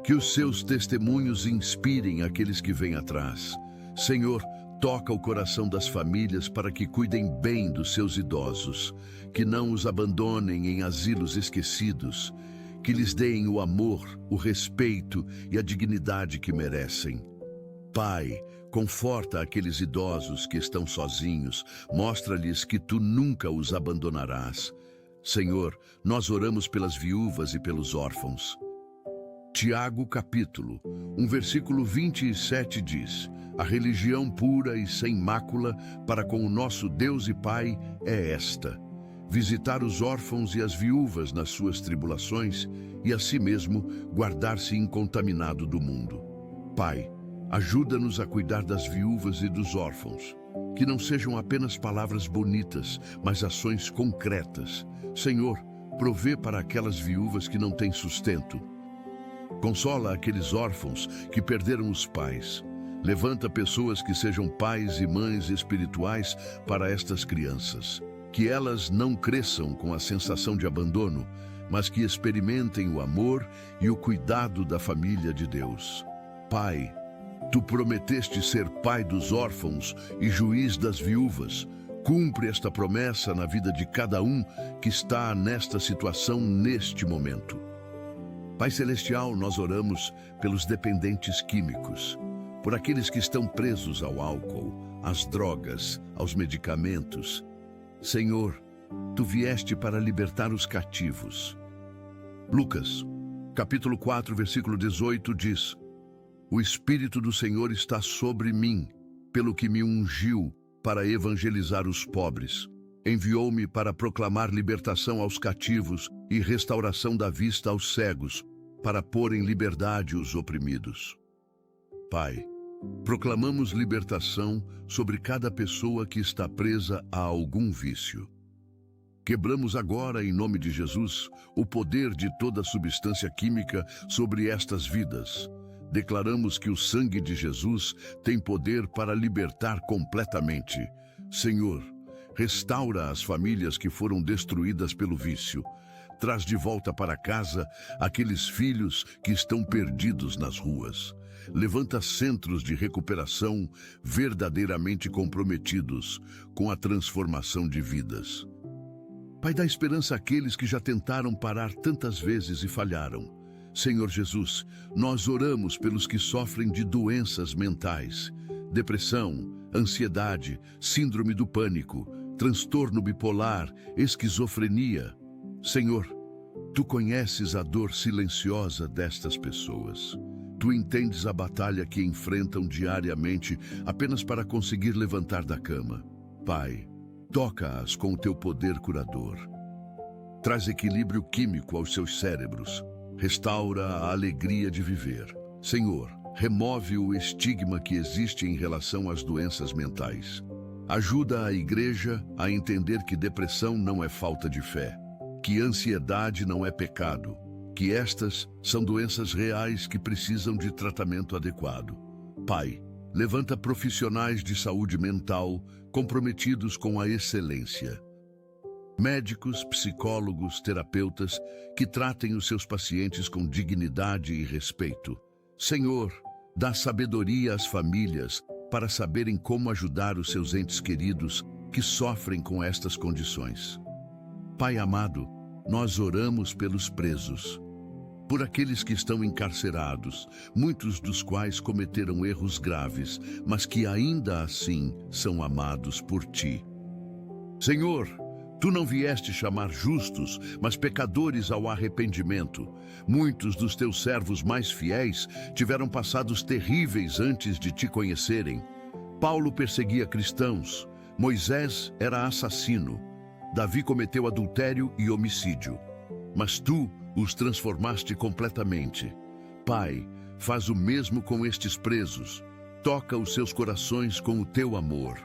Que os seus testemunhos inspirem aqueles que vêm atrás. Senhor, toca o coração das famílias para que cuidem bem dos seus idosos, que não os abandonem em asilos esquecidos, que lhes deem o amor, o respeito e a dignidade que merecem. Pai, conforta aqueles idosos que estão sozinhos, mostra-lhes que tu nunca os abandonarás. Senhor, nós oramos pelas viúvas e pelos órfãos. Tiago, capítulo 1, versículo 27 diz: A religião pura e sem mácula para com o nosso Deus e Pai é esta: visitar os órfãos e as viúvas nas suas tribulações e a si mesmo guardar-se incontaminado do mundo. Pai, ajuda-nos a cuidar das viúvas e dos órfãos, que não sejam apenas palavras bonitas, mas ações concretas. Senhor, provê para aquelas viúvas que não têm sustento. Consola aqueles órfãos que perderam os pais. Levanta pessoas que sejam pais e mães espirituais para estas crianças. Que elas não cresçam com a sensação de abandono, mas que experimentem o amor e o cuidado da família de Deus. Pai, Tu prometeste ser pai dos órfãos e juiz das viúvas. Cumpre esta promessa na vida de cada um que está nesta situação neste momento. Pai Celestial, nós oramos pelos dependentes químicos, por aqueles que estão presos ao álcool, às drogas, aos medicamentos. Senhor, Tu vieste para libertar os cativos. Lucas, capítulo 4, versículo 18 diz: O Espírito do Senhor está sobre mim, pelo que me ungiu para evangelizar os pobres. Enviou-me para proclamar libertação aos cativos e restauração da vista aos cegos, para pôr em liberdade os oprimidos. Pai, proclamamos libertação sobre cada pessoa que está presa a algum vício. Quebramos agora, em nome de Jesus, o poder de toda substância química sobre estas vidas. Declaramos que o sangue de Jesus tem poder para libertar completamente. Senhor, restaura as famílias que foram destruídas pelo vício. Traz de volta para casa aqueles filhos que estão perdidos nas ruas. Levanta centros de recuperação verdadeiramente comprometidos com a transformação de vidas. Pai, dá esperança àqueles que já tentaram parar tantas vezes e falharam. Senhor Jesus, nós oramos pelos que sofrem de doenças mentais, depressão, ansiedade, síndrome do pânico, transtorno bipolar, esquizofrenia. Senhor, Tu conheces a dor silenciosa destas pessoas. Tu entendes a batalha que enfrentam diariamente apenas para conseguir levantar da cama. Pai, toca-as com o Teu poder curador. Traz equilíbrio químico aos seus cérebros. Restaura a alegria de viver. Senhor, remove o estigma que existe em relação às doenças mentais. Ajuda a igreja a entender que depressão não é falta de fé, que ansiedade não é pecado, que estas são doenças reais que precisam de tratamento adequado. Pai, levanta profissionais de saúde mental comprometidos com a excelência. Médicos, psicólogos, terapeutas que tratem os seus pacientes com dignidade e respeito. Senhor, dá sabedoria às famílias para saberem como ajudar os seus entes queridos que sofrem com estas condições. Pai amado, nós oramos pelos presos, por aqueles que estão encarcerados, muitos dos quais cometeram erros graves, mas que ainda assim são amados por Ti. Senhor, Tu não vieste chamar justos, mas pecadores ao arrependimento. Muitos dos Teus servos mais fiéis tiveram passados terríveis antes de Te conhecerem. Paulo perseguia cristãos, Moisés era assassino, Davi cometeu adultério e homicídio. Mas Tu os transformaste completamente. Pai, faz o mesmo com estes presos. Toca os seus corações com o Teu amor.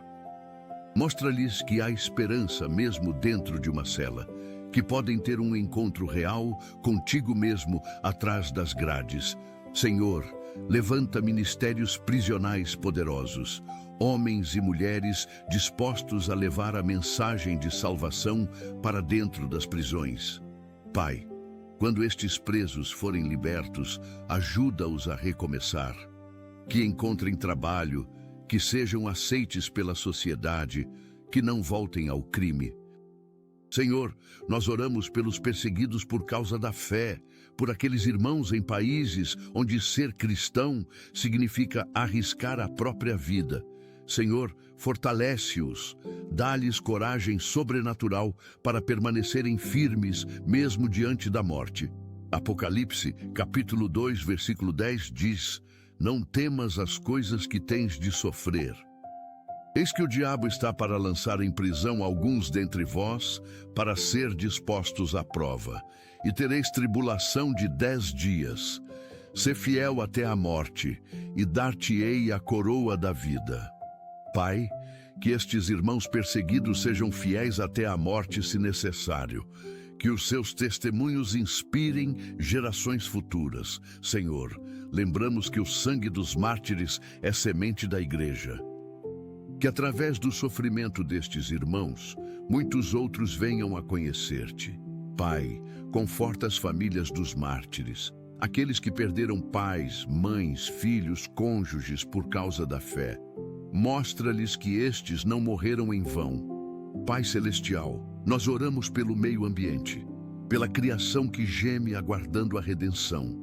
Mostra-lhes que há esperança mesmo dentro de uma cela, que podem ter um encontro real contigo mesmo atrás das grades. Senhor, levanta ministérios prisionais poderosos, homens e mulheres dispostos a levar a mensagem de salvação para dentro das prisões. Pai, quando estes presos forem libertos, ajuda-os a recomeçar, que encontrem trabalho, que sejam aceites pela sociedade, que não voltem ao crime. Senhor, nós oramos pelos perseguidos por causa da fé, por aqueles irmãos em países onde ser cristão significa arriscar a própria vida. Senhor, fortalece-os, dá-lhes coragem sobrenatural para permanecerem firmes mesmo diante da morte. Apocalipse, capítulo 2, versículo 10 diz: Não temas as coisas que tens de sofrer. Eis que o diabo está para lançar em prisão alguns dentre vós, para ser dispostos à prova, e tereis tribulação de 10 dias. Sê fiel até a morte, e dar-te-ei a coroa da vida. Pai, que estes irmãos perseguidos sejam fiéis até a morte, se necessário. Que os seus testemunhos inspirem gerações futuras. Senhor, lembramos que o sangue dos mártires é semente da igreja. Que através do sofrimento destes irmãos, muitos outros venham a conhecer-te. Pai, conforta as famílias dos mártires. aqueles que perderam pais, mães, filhos, cônjuges por causa da fé. Mostra-lhes que estes não morreram em vão. Pai Celestial, nós oramos pelo meio ambiente, pela criação que geme aguardando a redenção.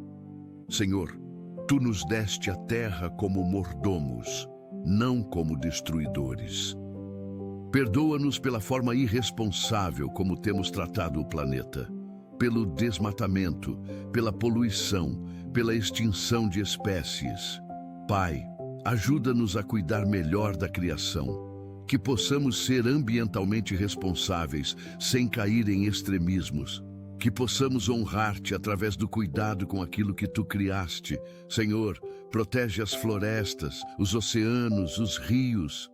Senhor, Tu nos deste a terra como mordomos, não como destruidores. Perdoa-nos pela forma irresponsável como temos tratado o planeta, pelo desmatamento, pela poluição, pela extinção de espécies. Pai, ajuda-nos a cuidar melhor da criação, que possamos ser ambientalmente responsáveis sem cair em extremismos, que possamos honrar-te através do cuidado com aquilo que Tu criaste. Senhor, protege as florestas, os oceanos, os rios.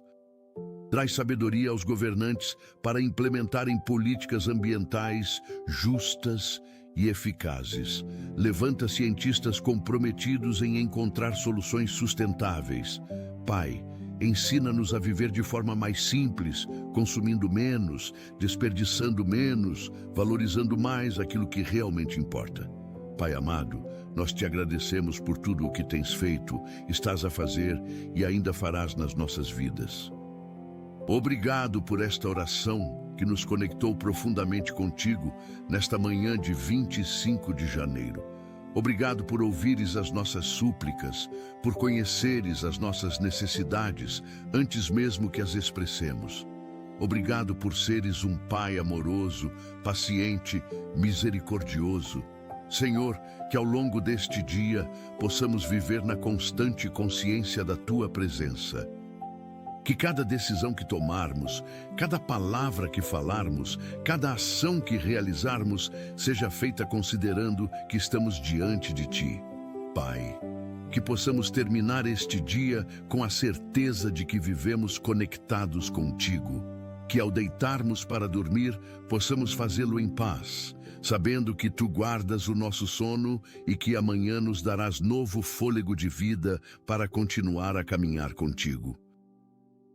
Traz sabedoria aos governantes para implementarem políticas ambientais justas e eficazes. Levanta cientistas comprometidos em encontrar soluções sustentáveis. Pai, ensina-nos a viver de forma mais simples, consumindo menos, desperdiçando menos, valorizando mais aquilo que realmente importa. Pai amado, nós te agradecemos por tudo o que tens feito, estás a fazer e ainda farás nas nossas vidas. Obrigado por esta oração que nos conectou profundamente contigo nesta manhã de 25 de janeiro. Obrigado por ouvires as nossas súplicas, por conheceres as nossas necessidades antes mesmo que as expressemos. Obrigado por seres um Pai amoroso, paciente, misericordioso. Senhor, que ao longo deste dia possamos viver na constante consciência da Tua presença. Que cada decisão que tomarmos, cada palavra que falarmos, cada ação que realizarmos seja feita considerando que estamos diante de Ti. Pai, que possamos terminar este dia com a certeza de que vivemos conectados contigo. Que ao deitarmos para dormir, possamos fazê-lo em paz, sabendo que Tu guardas o nosso sono e que amanhã nos darás novo fôlego de vida para continuar a caminhar contigo.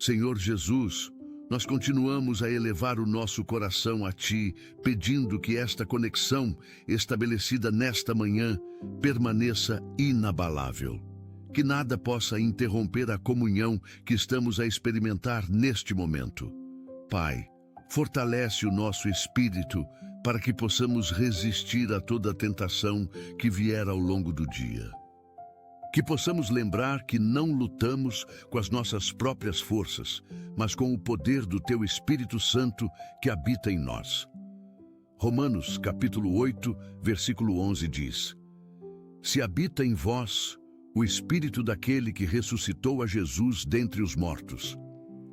Senhor Jesus, nós continuamos a elevar o nosso coração a Ti, pedindo que esta conexão, estabelecida nesta manhã, permaneça inabalável. Que nada possa interromper a comunhão que estamos a experimentar neste momento. Pai, fortalece o nosso espírito para que possamos resistir a toda tentação que vier ao longo do dia. Que possamos lembrar que não lutamos com as nossas próprias forças, mas com o poder do Teu Espírito Santo que habita em nós. Romanos, capítulo 8, versículo 11 diz: Se habita em vós o Espírito daquele que ressuscitou a Jesus dentre os mortos,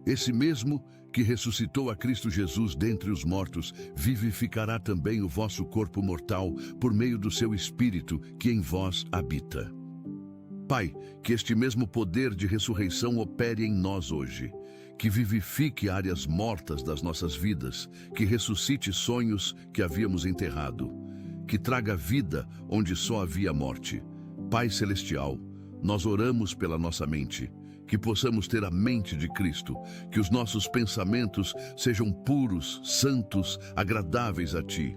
esse mesmo que ressuscitou a Cristo Jesus dentre os mortos, vivificará também o vosso corpo mortal por meio do seu Espírito que em vós habita. Pai, que este mesmo poder de ressurreição opere em nós hoje, que vivifique áreas mortas das nossas vidas, que ressuscite sonhos que havíamos enterrado, que traga vida onde só havia morte. Pai Celestial, nós oramos pela nossa mente, que possamos ter a mente de Cristo, que os nossos pensamentos sejam puros, santos, agradáveis a Ti.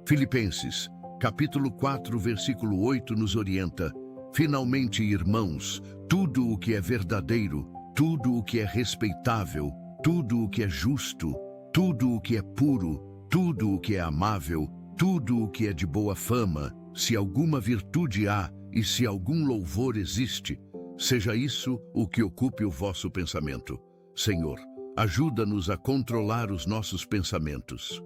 Filipenses, capítulo 4, versículo 8 nos orienta: Finalmente, irmãos, tudo o que é verdadeiro, tudo o que é respeitável, tudo o que é justo, tudo o que é puro, tudo o que é amável, tudo o que é de boa fama, se alguma virtude há e se algum louvor existe, seja isso o que ocupe o vosso pensamento. Senhor, ajuda-nos a controlar os nossos pensamentos,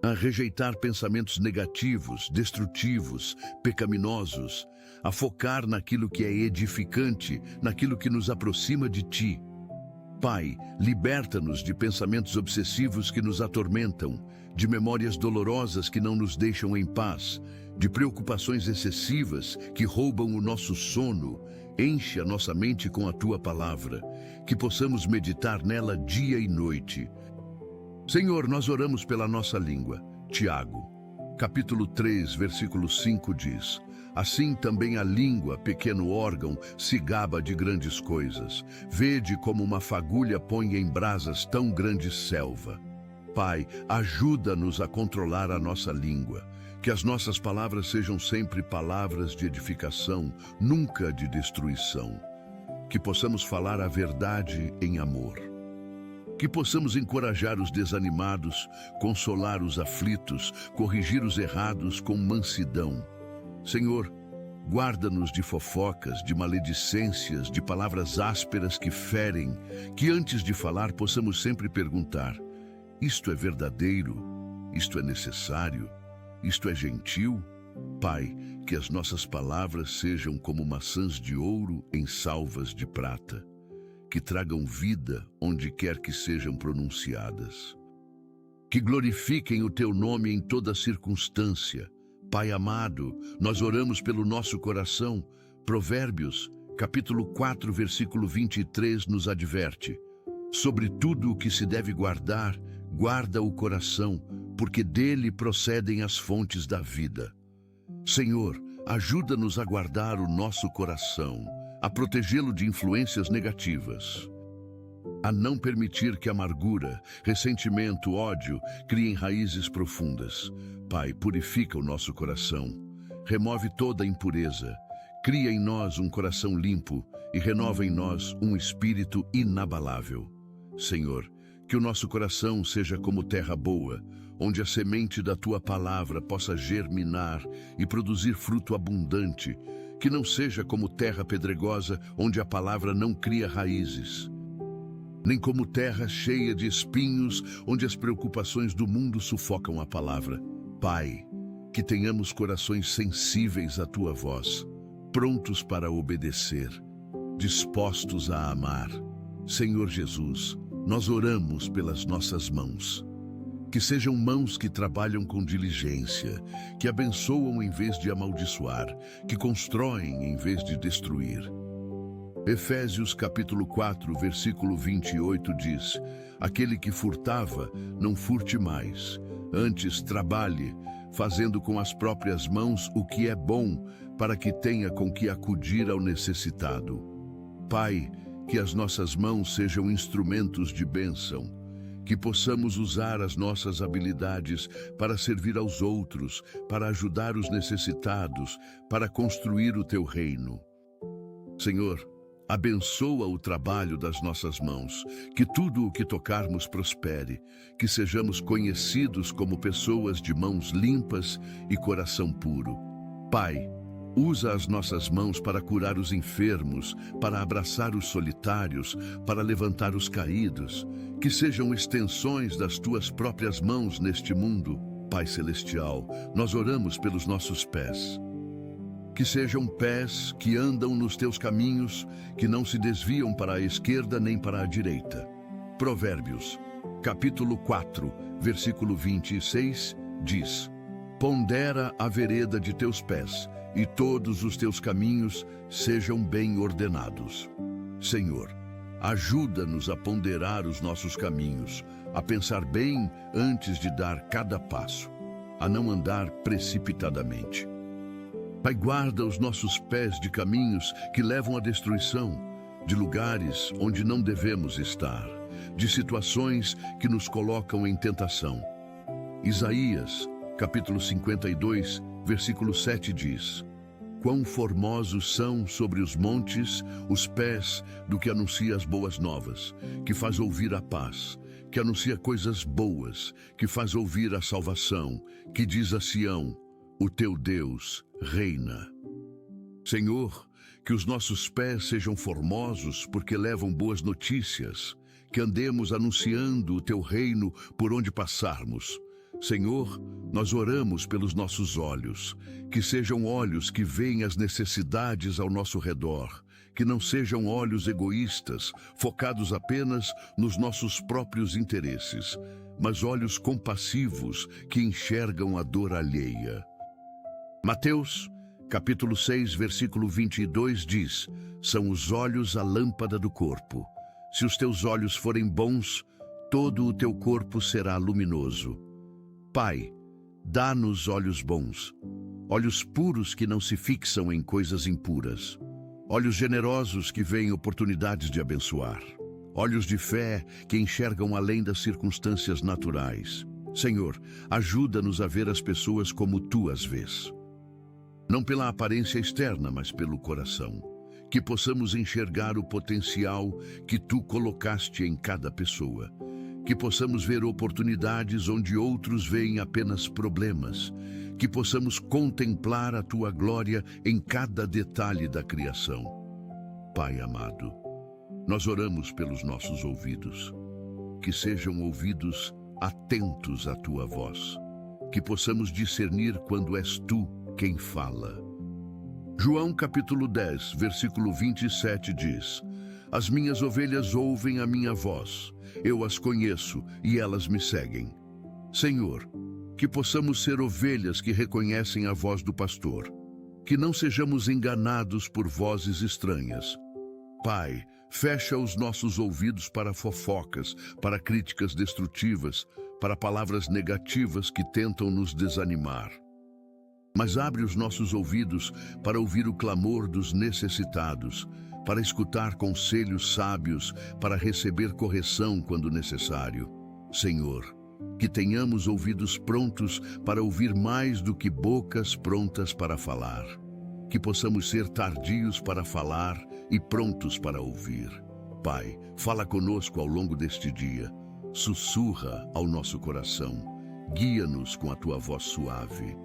a rejeitar pensamentos negativos, destrutivos, pecaminosos, a focar naquilo que é edificante, naquilo que nos aproxima de Ti. Pai, liberta-nos de pensamentos obsessivos que nos atormentam, de memórias dolorosas que não nos deixam em paz, de preocupações excessivas que roubam o nosso sono. Enche a nossa mente com a Tua palavra, que possamos meditar nela dia e noite. Senhor, nós oramos pela nossa língua. Tiago, capítulo 3, versículo 5 diz: Assim também a língua, pequeno órgão, se gaba de grandes coisas. Vede como uma fagulha põe em brasas tão grande selva. Pai, ajuda-nos a controlar a nossa língua, Que as nossas palavras sejam sempre palavras de edificação, nunca de destruição. Que possamos falar a verdade em amor. Que possamos encorajar os desanimados, consolar os aflitos, corrigir os errados com mansidão. Senhor, guarda-nos de fofocas, de maledicências, de palavras ásperas que ferem, que antes de falar possamos sempre perguntar: isto é verdadeiro? Isto é necessário? Isto é gentil? Pai, que as nossas palavras sejam como maçãs de ouro em salvas de prata, que tragam vida onde quer que sejam pronunciadas. Que glorifiquem o Teu nome em toda circunstância. Pai amado, nós oramos pelo nosso coração. Provérbios, capítulo 4, versículo 23 nos adverte: sobre tudo o que se deve guardar, guarda o coração, porque dele procedem as fontes da vida. Senhor, ajuda-nos a guardar o nosso coração, a protegê-lo de influências negativas, a não permitir que amargura, ressentimento, ódio criem raízes profundas. Pai, purifica o nosso coração, remove toda impureza, cria em nós um coração limpo e renova em nós um espírito inabalável. Senhor, que o nosso coração seja como terra boa, onde a semente da Tua palavra possa germinar e produzir fruto abundante, que não seja como terra pedregosa, onde a palavra não cria raízes, nem como terra cheia de espinhos, onde as preocupações do mundo sufocam a palavra. Pai, que tenhamos corações sensíveis à Tua voz, prontos para obedecer, dispostos a amar. Senhor Jesus, nós oramos pelas nossas mãos. Que sejam mãos que trabalham com diligência, que abençoam em vez de amaldiçoar, que constroem em vez de destruir. Efésios capítulo 4, versículo 28 diz: aquele que furtava, não furte mais, antes trabalhe, fazendo com as próprias mãos o que é bom, para que tenha com que acudir ao necessitado. Pai, que as nossas mãos sejam instrumentos de bênção, que possamos usar as nossas habilidades para servir aos outros, para ajudar os necessitados, para construir o Teu reino. Senhor, abençoa o trabalho das nossas mãos, que tudo o que tocarmos prospere, que sejamos conhecidos como pessoas de mãos limpas e coração puro. Pai, usa as nossas mãos para curar os enfermos, para abraçar os solitários, para levantar os caídos, que sejam extensões das Tuas próprias mãos neste mundo. Pai Celestial, nós oramos pelos nossos pés. Que sejam pés que andam nos Teus caminhos, que não se desviam para a esquerda nem para a direita. Provérbios, capítulo 4, versículo 26, diz: pondera a vereda de teus pés, e todos os teus caminhos sejam bem ordenados. Senhor, ajuda-nos a ponderar os nossos caminhos, a pensar bem antes de dar cada passo, a não andar precipitadamente. Pai, guarda os nossos pés de caminhos que levam à destruição, de lugares onde não devemos estar, de situações que nos colocam em tentação. Isaías, capítulo 52, versículo 7 diz: quão formosos são sobre os montes os pés do que anuncia as boas novas, que faz ouvir a paz, que anuncia coisas boas, que faz ouvir a salvação, que diz a Sião: o teu Deus reina. Senhor, que os nossos pés sejam formosos porque levam boas notícias, que andemos anunciando o Teu reino por onde passarmos. Senhor, nós oramos pelos nossos olhos, que sejam olhos que veem as necessidades ao nosso redor, que não sejam olhos egoístas, focados apenas nos nossos próprios interesses, mas olhos compassivos que enxergam a dor alheia. Mateus, capítulo 6, versículo 22 diz: são os olhos a lâmpada do corpo. Se os teus olhos forem bons, todo o teu corpo será luminoso. Pai, dá-nos olhos bons, olhos puros que não se fixam em coisas impuras, olhos generosos que veem oportunidades de abençoar, olhos de fé que enxergam além das circunstâncias naturais. Senhor, ajuda-nos a ver as pessoas como Tu as vês. Não pela aparência externa, mas pelo coração. Que possamos enxergar o potencial que Tu colocaste em cada pessoa. Que possamos ver oportunidades onde outros veem apenas problemas. Que possamos contemplar a Tua glória em cada detalhe da criação. Pai amado, nós oramos pelos nossos ouvidos. Que sejam ouvidos atentos à Tua voz. Que possamos discernir quando és Tu quem fala. João capítulo 10, versículo 27 diz: As minhas ovelhas ouvem a minha voz, eu as conheço e elas me seguem. Senhor, que possamos ser ovelhas que reconhecem a voz do pastor, que não sejamos enganados por vozes estranhas. Pai, fecha os nossos ouvidos para fofocas, para críticas destrutivas, para palavras negativas que tentam nos desanimar. Mas abre os nossos ouvidos para ouvir o clamor dos necessitados, para escutar conselhos sábios, para receber correção quando necessário. Senhor, que tenhamos ouvidos prontos para ouvir mais do que bocas prontas para falar. Que possamos ser tardios para falar e prontos para ouvir. Pai, fala conosco ao longo deste dia. Sussurra ao nosso coração. Guia-nos com a Tua voz suave.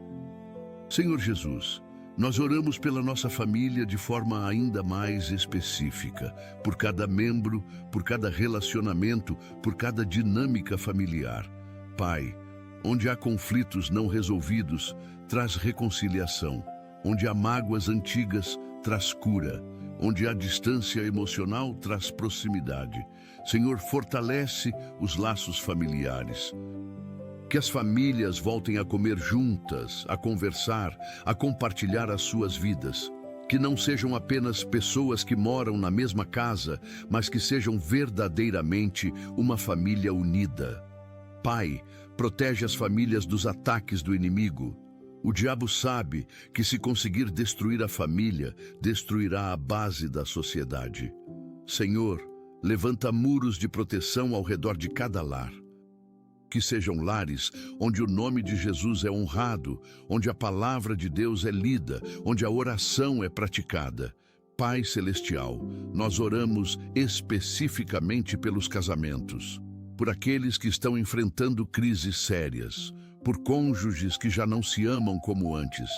Senhor Jesus, nós oramos pela nossa família de forma ainda mais específica, por cada membro, por cada relacionamento, por cada dinâmica familiar. Pai, onde há conflitos não resolvidos, traz reconciliação. Onde há mágoas antigas, traz cura. Onde há distância emocional, traz proximidade. Senhor, fortalece os laços familiares. Que as famílias voltem a comer juntas, a conversar, a compartilhar as suas vidas. Que não sejam apenas pessoas que moram na mesma casa, mas que sejam verdadeiramente uma família unida. Pai, protege as famílias dos ataques do inimigo. O diabo sabe que se conseguir destruir a família, destruirá a base da sociedade. Senhor, levanta muros de proteção ao redor de cada lar. Que sejam lares onde o nome de Jesus é honrado, onde a palavra de Deus é lida, onde a oração é praticada. Pai Celestial, nós oramos especificamente pelos casamentos, por aqueles que estão enfrentando crises sérias, por cônjuges que já não se amam como antes,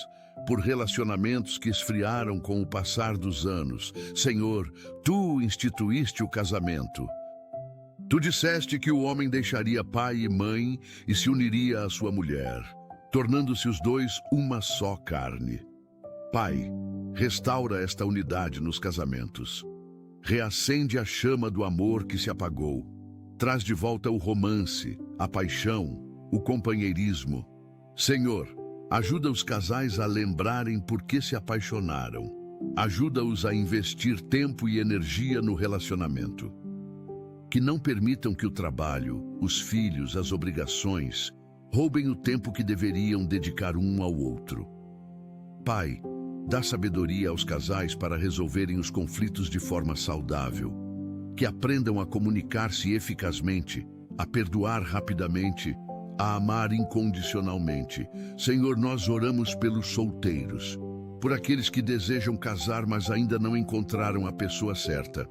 por relacionamentos que esfriaram com o passar dos anos. Senhor, Tu instituíste o casamento. Tu disseste que o homem deixaria pai e mãe e se uniria à sua mulher, tornando-se os dois uma só carne. Pai, restaura esta unidade nos casamentos. Reacende a chama do amor que se apagou. Traz de volta o romance, a paixão, o companheirismo. Senhor, ajuda os casais a lembrarem por que se apaixonaram. Ajuda-os a investir tempo e energia no relacionamento. Que não permitam que o trabalho, os filhos, as obrigações, roubem o tempo que deveriam dedicar um ao outro. Pai, dá sabedoria aos casais para resolverem os conflitos de forma saudável. Que aprendam a comunicar-se eficazmente, a perdoar rapidamente, a amar incondicionalmente. Senhor, nós oramos pelos solteiros, por aqueles que desejam casar, mas ainda não encontraram a pessoa certa.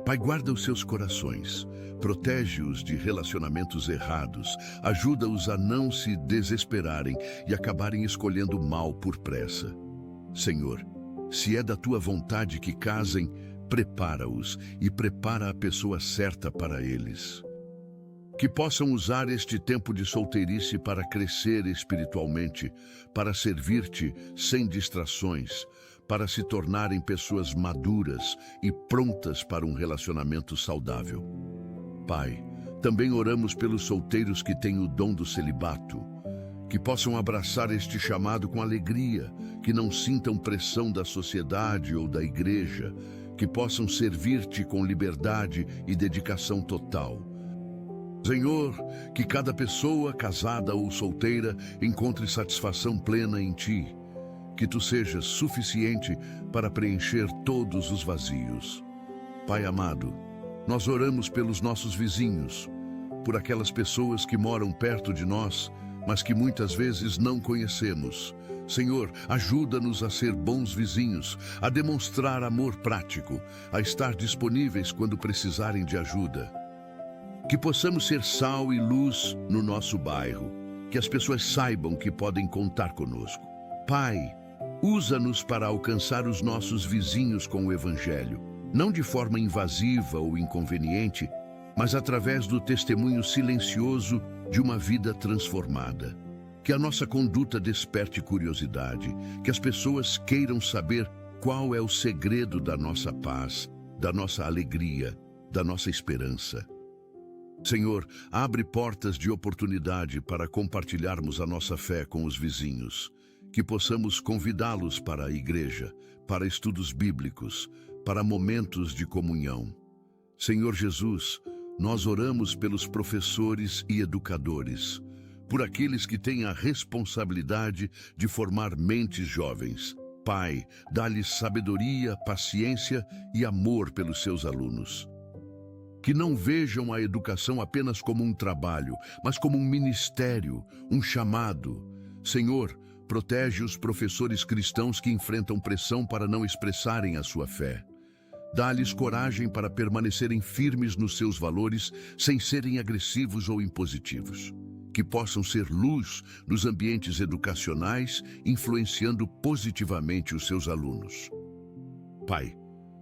Pai, guarda os seus corações, protege-os de relacionamentos errados, ajuda-os a não se desesperarem e acabarem escolhendo o mal por pressa. Senhor, se é da Tua vontade que casem, prepara-os e prepara a pessoa certa para eles. Que possam usar este tempo de solteirice para crescer espiritualmente, para servir-Te sem distrações, para se tornarem pessoas maduras e prontas para um relacionamento saudável. Pai, também oramos pelos solteiros que têm o dom do celibato, que possam abraçar este chamado com alegria, que não sintam pressão da sociedade ou da igreja, que possam servir-Te com liberdade e dedicação total. Senhor, que cada pessoa, casada ou solteira, encontre satisfação plena em Ti, que Tu sejas suficiente para preencher todos os vazios. Pai amado, nós oramos pelos nossos vizinhos, por aquelas pessoas que moram perto de nós, mas que muitas vezes não conhecemos. Senhor, ajuda-nos a ser bons vizinhos, a demonstrar amor prático, a estar disponíveis quando precisarem de ajuda. Que possamos ser sal e luz no nosso bairro, que as pessoas saibam que podem contar conosco. Pai, usa-nos para alcançar os nossos vizinhos com o Evangelho, não de forma invasiva ou inconveniente, mas através do testemunho silencioso de uma vida transformada. Que a nossa conduta desperte curiosidade, que as pessoas queiram saber qual é o segredo da nossa paz, da nossa alegria, da nossa esperança. Senhor, abre portas de oportunidade para compartilharmos a nossa fé com os vizinhos, que possamos convidá-los para a igreja, para estudos bíblicos, para momentos de comunhão. Senhor Jesus, nós oramos pelos professores e educadores, por aqueles que têm a responsabilidade de formar mentes jovens. Pai, dá-lhes sabedoria, paciência e amor pelos seus alunos. Que não vejam a educação apenas como um trabalho, mas como um ministério, um chamado. Senhor, protege os professores cristãos que enfrentam pressão para não expressarem a sua fé. Dá-lhes coragem para permanecerem firmes nos seus valores, sem serem agressivos ou impositivos. Que possam ser luz nos ambientes educacionais, influenciando positivamente os seus alunos. Pai,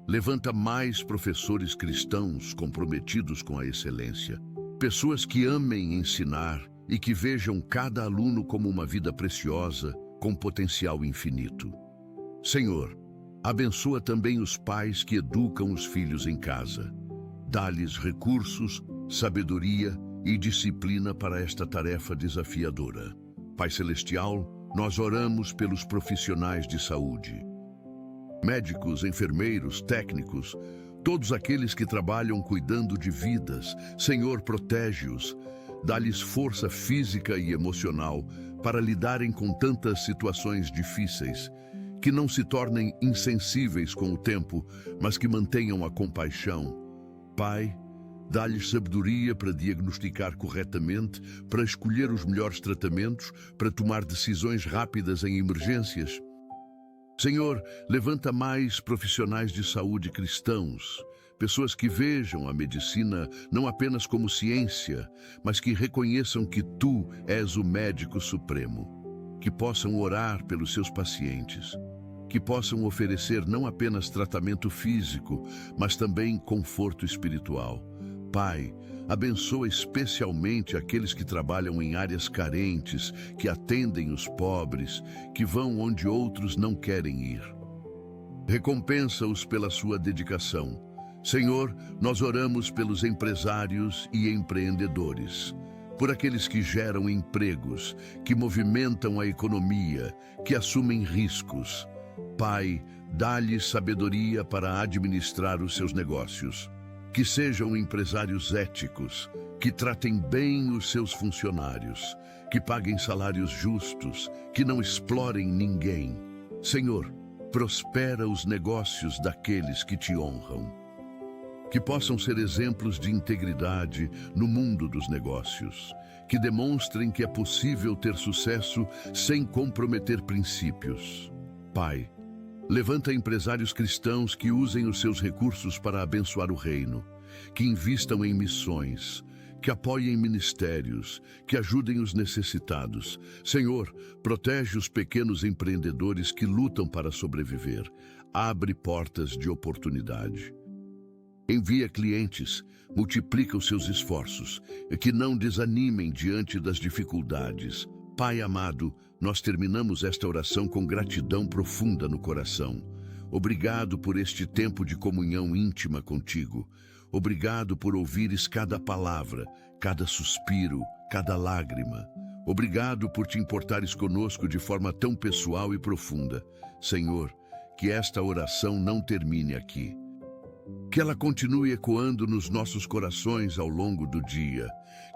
levanta mais professores cristãos comprometidos com a excelência, pessoas que amem ensinar e que vejam cada aluno como uma vida preciosa, com potencial infinito. Senhor, abençoa também os pais que educam os filhos em casa. Dá-lhes recursos, sabedoria e disciplina para esta tarefa desafiadora. Pai Celestial, nós oramos pelos profissionais de saúde. Médicos, enfermeiros, técnicos, todos aqueles que trabalham cuidando de vidas. Senhor, protege-os, dá-lhes força física e emocional para lidarem com tantas situações difíceis, que não se tornem insensíveis com o tempo, mas que mantenham a compaixão. Pai, dá-lhes sabedoria para diagnosticar corretamente, para escolher os melhores tratamentos, para tomar decisões rápidas em emergências. Senhor, levanta mais profissionais de saúde cristãos, pessoas que vejam a medicina não apenas como ciência, mas que reconheçam que Tu és o médico supremo, que possam orar pelos seus pacientes, que possam oferecer não apenas tratamento físico, mas também conforto espiritual. Pai, abençoa especialmente aqueles que trabalham em áreas carentes, que atendem os pobres, que vão onde outros não querem ir. Recompensa-os pela sua dedicação. Senhor, nós oramos pelos empresários e empreendedores, por aqueles que geram empregos, que movimentam a economia, que assumem riscos. Pai, dá-lhes sabedoria para administrar os seus negócios. Que sejam empresários éticos, que tratem bem os seus funcionários, que paguem salários justos, que não explorem ninguém. Senhor, prospera os negócios daqueles que te honram. Que possam ser exemplos de integridade no mundo dos negócios, que demonstrem que é possível ter sucesso sem comprometer princípios. Pai, levanta empresários cristãos que usem os seus recursos para abençoar o reino, que invistam em missões, que apoiem ministérios, que ajudem os necessitados. Senhor, protege os pequenos empreendedores que lutam para sobreviver. Abre portas de oportunidade. Envia clientes, multiplica os seus esforços, e que não desanimem diante das dificuldades. Pai amado, nós terminamos esta oração com gratidão profunda no coração. Obrigado por este tempo de comunhão íntima contigo. Obrigado por ouvires cada palavra, cada suspiro, cada lágrima. Obrigado por te importares conosco de forma tão pessoal e profunda. Senhor, que esta oração não termine aqui. Que ela continue ecoando nos nossos corações ao longo do dia.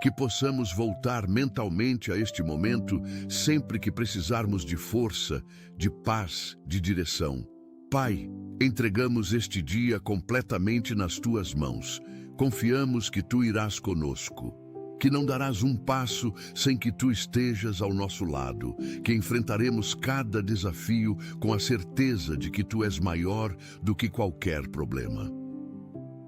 Que possamos voltar mentalmente a este momento sempre que precisarmos de força, de paz, de direção. Pai, entregamos este dia completamente nas Tuas mãos. Confiamos que Tu irás conosco. que não darás um passo sem que tu estejas ao nosso lado, que enfrentaremos cada desafio com a certeza de que tu és maior do que qualquer problema.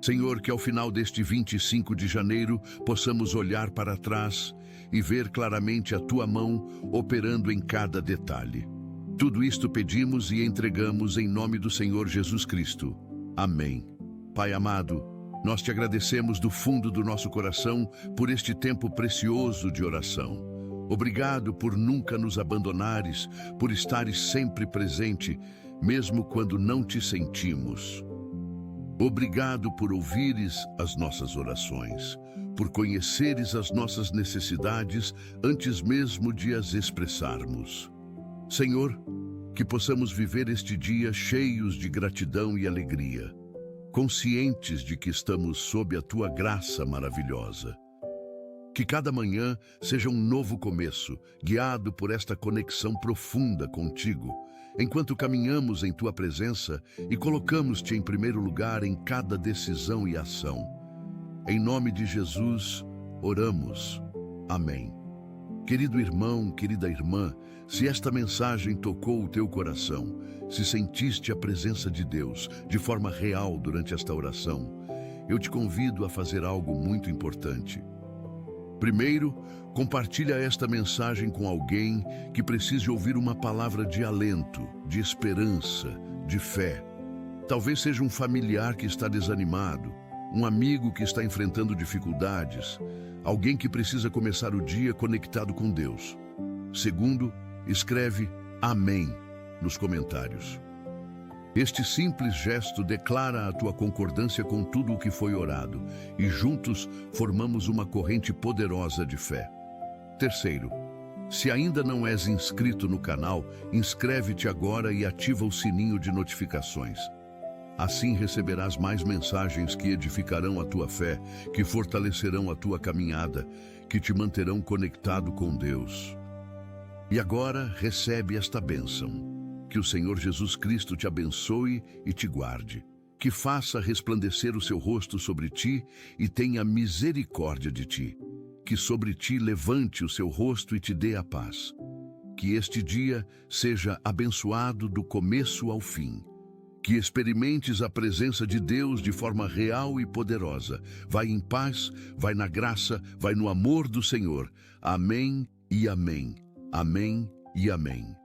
Senhor, que ao final deste 25 de janeiro possamos olhar para trás e ver claramente a tua mão operando em cada detalhe. Tudo isto pedimos e entregamos em nome do Senhor Jesus Cristo. Amém. Pai amado, nós te agradecemos do fundo do nosso coração por este tempo precioso de oração. Obrigado por nunca nos abandonares, por estares sempre presente, mesmo quando não te sentimos. Obrigado por ouvires as nossas orações, por conheceres as nossas necessidades antes mesmo de as expressarmos. Senhor, que possamos viver este dia cheios de gratidão e alegria, conscientes de que estamos sob a tua graça maravilhosa. Que cada manhã seja um novo começo, guiado por esta conexão profunda contigo, enquanto caminhamos em tua presença e colocamos-te em primeiro lugar em cada decisão e ação. Em nome de Jesus, oramos. Amém. Querido irmão, querida irmã, se esta mensagem tocou o teu coração, se sentiste a presença de Deus de forma real durante esta oração, eu te convido a fazer algo muito importante. Primeiro, compartilha esta mensagem com alguém que precise ouvir uma palavra de alento, de esperança, de fé. Talvez seja um familiar que está desanimado, um amigo que está enfrentando dificuldades, alguém que precisa começar o dia conectado com Deus. Segundo, escreve Amém nos comentários. Este simples gesto declara a tua concordância com tudo o que foi orado e juntos formamos uma corrente poderosa de fé. Terceiro, se ainda não és inscrito no canal, inscreve-te agora e ativa o sininho de notificações. Assim receberás mais mensagens que edificarão a tua fé, que fortalecerão a tua caminhada, que te manterão conectado com Deus. E agora recebe esta bênção. Que o Senhor Jesus Cristo te abençoe e te guarde, que faça resplandecer o seu rosto sobre ti e tenha misericórdia de ti, que sobre ti levante o seu rosto e te dê a paz. Que este dia seja abençoado do começo ao fim. Que experimentes a presença de Deus de forma real e poderosa. Vai em paz, vai na graça, vai no amor do Senhor. Amém e amém. Amém e amém.